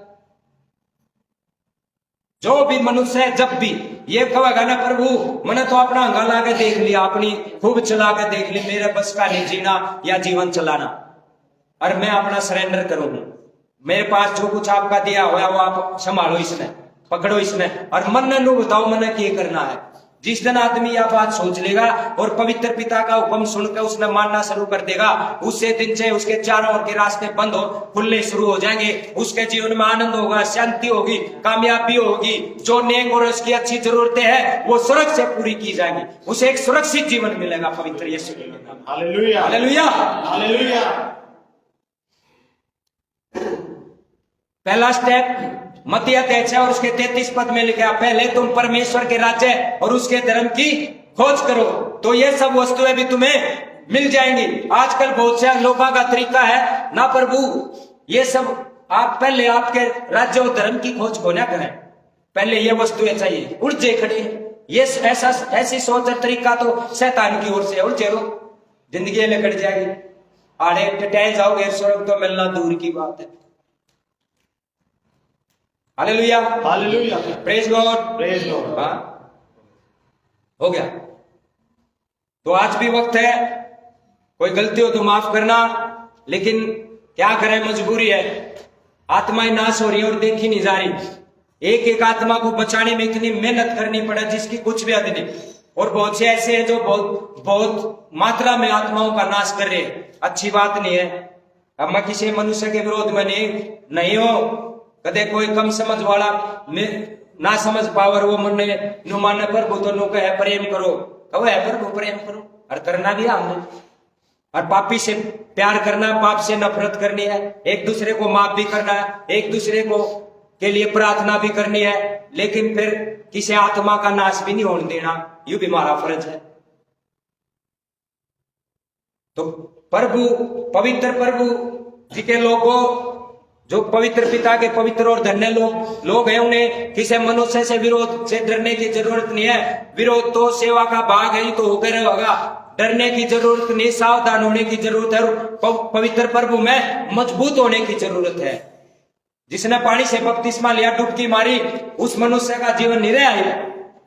जो भी मनुष्य है, जब भी ये कहेगा ना प्रभु मैंने तो अपना अंगा ला के देख लिया, अपनी खूब चला के देख ली, मेरे बस का नहीं जीना या जीवन चलाना, और मैं अपना सरेंडर करूंगा। मेरे पास जो कुछ आपका दिया हुआ वो आप संभालो, इसने पकड़ो, इसने, और मन ने बताओ मैंने क्या करना है। जिस दिन आदमी यह बात सोच लेगा और पवित्र पिता का हुक्म सुनकर उसने मानना शुरू कर देगा, उसे दिन से उसके चारों ओर के रास्ते बंद हो खुलने शुरू हो जाएंगे। उसके जीवन में आनंद होगा, शांति होगी, कामयाबी होगी। जो नेक और उसकी अच्छी जरूरतें हैं वो स्वर्ग से पूरी की जाएंगी। उसे एक सुरक्षित जीवन मिलेगा पवित्र यीशु के नाम। Hallelujah, hallelujah, hallelujah. पहला स्टेप मत्ती अध्याय 6 और उसके 33 पद में लिखा, पहले तुम परमेश्वर के राज्य और उसके धर्म की खोज करो, तो ये सब वस्तुएं भी तुम्हें मिल जाएंगी। आजकल बहुत से लोगों का तरीका है ना, प्रभु ये सब आप पहले आपके राज्य और धर्म की खोज को ना करें, पहले ये वस्तुएं चाहिए, उठ जाए खड़े। ये ऐसी सोच और तरीका तो शैतान की ओर से। उठ जाओ, जिंदगी में कट जाएगी, आड़े टटाए जाओगे, स्वर्ग तो मिलना दूर की बात है। Hallelujah, hallelujah, praise God, praise God. हाँ हो गया। तो आज भी वक्त है, कोई गलती हो तो माफ करना, लेकिन क्या करें, मजबूरी है। आत्माएं नाश हो रही है और देखी नहीं जा रही। एक एक आत्मा को बचाने में इतनी मेहनत करनी पड़े जिसकी कुछ भी हद नहीं। और बहुत से ऐसे हैं जो बहुत मात्रा में आत्माओं का नाश कर रहे हैं। अच्छी बात नहीं है। अब मैं किसी मनुष्य के विरोध में नहीं हो, कदे कोई कम समझ वाला ना समझ पावर वो मन नु माने पर वो तो नु कहे प्रेम करो, कहो है पर वो प्रेम करो, और करना भी हमने। और पापी से प्यार करना, पाप से नफरत करनी है, एक दूसरे को माफ भी करना है, एक दूसरे को के लिए प्रार्थना भी करनी है, लेकिन फिर किसी आत्मा का नाश भी नहीं होने देना, ये भी हमारा फर्ज है। तो प्रभु, पवित्र प्रभु जी के लोगों, जो पवित्र पिता के पवित्र और धन्य लोग हैं, उन्हें किसी मनुष्य से विरोध से डरने की जरूरत नहीं है। विरोध तो सेवा का भाग है, तो होकर होगा। डरने की जरूरत नहीं, सावधान होने की जरूरत है, और पवित्र प्रभु में मजबूत होने की जरूरत है। जिसने पानी से बपतिस्मा लिया, डुबकी मारी, उस मनुष्य का जीवन निरह है।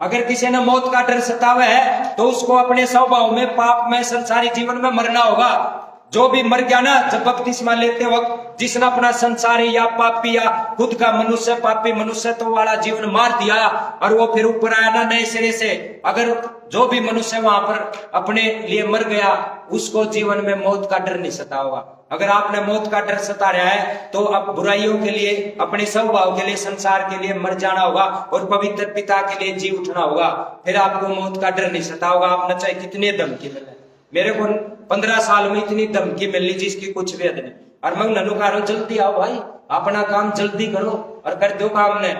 अगर किसी ने मौत का डर सतावा है तो उसको अपने स्वभाव में, पाप में, संसारी जीवन में मरना होगा। जो भी मर गया ना जब बपतिस्मा लेते वक्त, जिसने अपना संसारी या पापी या खुद का मनुष्य, पापी मनुष्यत्व वाला जीवन मार दिया और वो फिर ऊपर आया ना नए सिरे से, अगर जो भी मनुष्य वहां पर अपने लिए मर गया, उसको जीवन में मौत का डर नहीं सता होगा। अगर आपने मौत का डर सता रहा है तो अब बुराइयों के लिए, अपने स्वभाव के लिए, संसार के लिए मर जाना होगा और पवित्र पिता के लिए जी उठना होगा। फिर आपको मौत का डर नहीं सता होगा। आप न चाहे कितने धमकी मिले, मेरे को 15 साल में इतनी धमकी मिली जिसकी कुछ भी हद नहीं। और मैं ननुकारों जल्दी आओ भाई, अपना काम जल्दी करो और कर दो काम ने।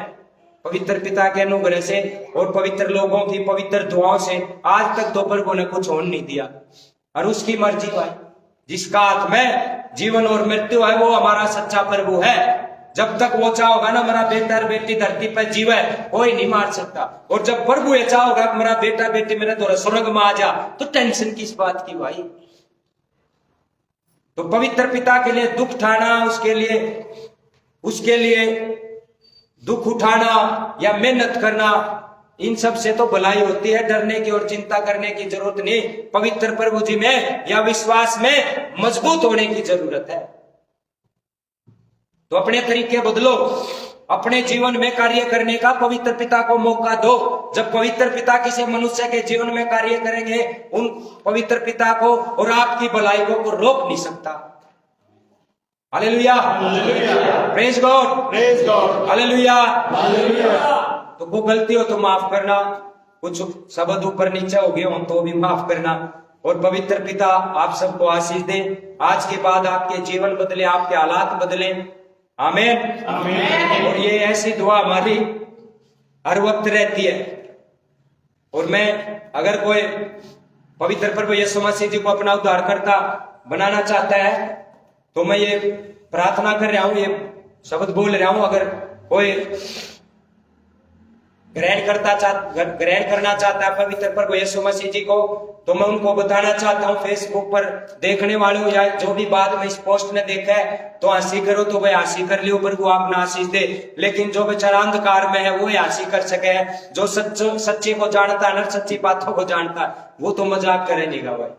पवित्र पिता के अनुग्रह से और पवित्र लोगों की पवित्र दुआओं से आज तक तो प्रभु ने कुछ होने नहीं दिया। और उसकी मर्जी भाई, जिसका हाथ में जीवन और मृत्यु है वो हमारा सच्चा प्रभु है। जब तक वो चाहोगा ना मेरा बेटा और बेटी धरती पर जीवे, कोई नहीं मार सकता। और जब प्रभु ये चाहोगा मेरा बेटा बेटी मेरे द्वारा स्वर्ग में आ जा, तो टेंशन किस बात की भाई। तो पवित्र पिता के लिए दुख ठाना, उसके लिए दुख उठाना या मेहनत करना, इन सब से तो भलाई होती है। डरने की और चिंता करने की जरूरत नहीं। पवित्र प्रभु जी में या विश्वास में मजबूत होने की जरूरत है। तो अपने तरीके बदलो, अपने जीवन में कार्य करने का पवित्र पिता को मौका दो। जब पवित्र पिता किसी मनुष्य के जीवन में कार्य करेंगे, उन पवित्र पिता को और आपकी भलाई को रोक नहीं सकता। Hallelujah, praise God, praise God, hallelujah. Hallelujah. तो वो गलती हो तो माफ करना, कुछ शब्द ऊपर नीचे हो गए हो तो भी माफ करना। और पवित्र पिता आप सबको आशीष दे। आज के बाद आपके जीवन बदले, आपके हालात बदले। आमीन, आमीन। और ये ऐसी दुआ हमारी हर वक्त रहती है। और मैं अगर कोई पवित्र प्रभु यीशु मसीह जी को अपना उद्धारकर्ता बनाना चाहता है तो मैं ये प्रार्थना कर रहा हूं, ये शब्द बोल रहा हूं। अगर कोई ग्रहण करना चाहता है पवित्र प्रभु यीशु मसीह जी को, तो मैं उनको बताना चाहता हूं, फेसबुक पर देखने वालों या जो भी बाद में इस पोस्ट ने देखा है तो हंसी करो तो वह हंसी कर लियो, प्रभु आप ना आशीष दे। लेकिन जो बेचारा अंधकार में है वो हंसी कर सके। जो सच्चे को जानता है, नर सच्ची बातों को जानता है, वो तो मजाक करे नहीं गा भाई।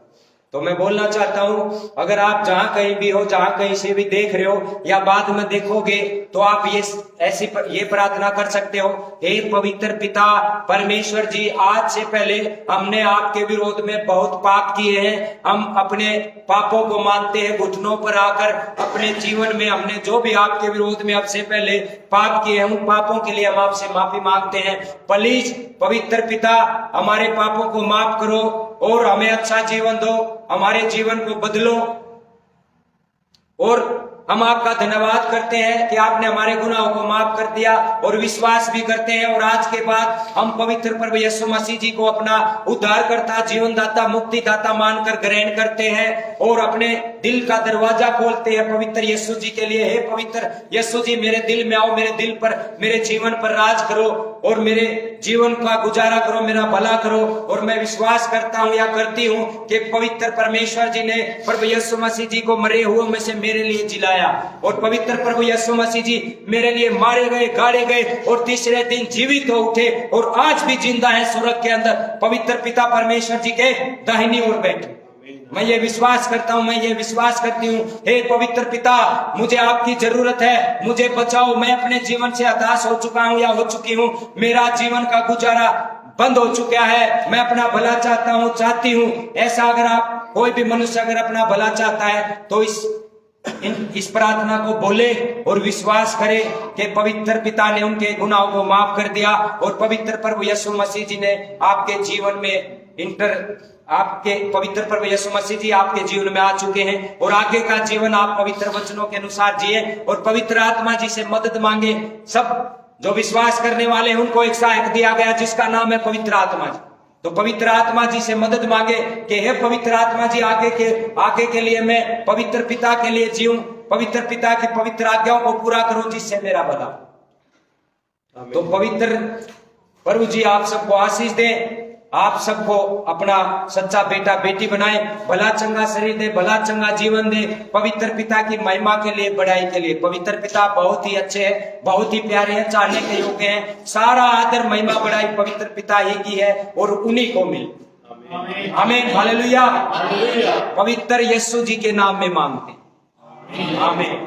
तो मैं बोलना चाहता हूं, अगर आप जहां कहीं भी हो, जहां कहीं से भी देख रहे हो या बाद में देखोगे, तो आप ये प्रार्थना कर सकते हो, हे पवित्र पिता परमेश्वर जी, आज से पहले हमने आपके विरोध में बहुत पाप किए हैं। हम अपने पापों को मानते हैं, घुटनों पर आकर अपने जीवन में हमने जो भी आपके विरोध में अब से पहले पाप किए हैं, उन पापों के लिए हम आपसे माफी मांगते हैं। प्लीज पवित्र पिता हमारे पापों को माफ करो और हमें अच्छा जीवन दो, हमारे जीवन को बदलो। और हम आपका धन्यवाद करते हैं कि आपने हमारे गुनाहों को माफ कर दिया, और विश्वास भी करते हैं। और आज के बाद हम पवित्र प्रभु यीशु मसीह जी को अपना उद्धारकर्ता, जीवनदाता, मुक्तिदाता मानकर ग्रहण करते हैं और अपने दिल का दरवाजा खोलते हैं पवित्र यीशु जी के लिए। हे पवित्र यीशु जी, मेरे दिल में आओ, मेरे दिल पर, मेरे जीवन पर राज करो और मेरे जीवन का गुजारा करो, मेरा भला करो। और मैं विश्वास करता हूं या करती हूं कि पवित्र परमेश्वर जी ने प्रभु यीशु मसीह जी को मरे हुए में से मेरे लिए जिलाया, और पवित्र प्रभु यीशु मसीह जी मेरे लिए मारे गए, गाड़े गए और तीसरे दिन जीवित हो उठे और आज भी जिंदा है स्वर्ग के अंदर पवित्र पिता परमेश्वर जी के दाहिनी ओर बैठे। मैं ये विश्वास करता हूं, मैं ये विश्वास करती हूं, हे पवित्र पिता मुझे आपकी जरूरत है, मुझे बचाओ। मैं अपने जीवन से हताश हो चुका हूं या हो चुकी हूं, मेरा जीवन का गुजारा बंद हो चुका है। मैं अपना भला चाहता हूं, चाहती हूं। ऐसा अगर आप कोई भी मनुष्य अगर अपना भला चाहता है तो इस प्रार्थना को बोले और विश्वास करे कि पवित्र पिता ने उनके गुनाहों को माफ कर दिया और पवित्र प्रभु यीशु मसीह जी ने आपके जीवन में आपके पवित्र प्रभु यीशु मसीह जी आपके जीवन में आ चुके हैं और आगे का जीवन आप पवित्र वचनों के अनुसार जिए और पवित्र आत्मा जी से मदद मांगे। सब जो विश्वास करने वाले हैं उनको एक सहायक दिया गया जिसका नाम है पवित्र आत्मा जी। तो पवित्र आत्मा जी से मदद मांगे कि हे पवित्र आत्मा जी, आगे के लिए मैं पवित्र पिता के लिए जीऊं, पवित्र पिता की पवित्र आज्ञाओं को पूरा करूं जिससे मेरा भला। तो पवित्र प्रभु जी आप सबको आशीष दे, आप सबको अपना सच्चा बेटा बेटी बनाए, भला चंगा शरीर दे, भला चंगा जीवन दे, पवित्र पिता की महिमा के लिए, बढ़ाई के लिए। पवित्र पिता बहुत ही अच्छे हैं, बहुत ही प्यारे हैं, चाहने के योग्य हैं। सारा आदर महिमा बढ़ाई पवित्र पिता ही की है और उन्हीं को मिले। आमीन, हालेलुया। पवित्र यीशु जी के नाम में मांगते, आमीन।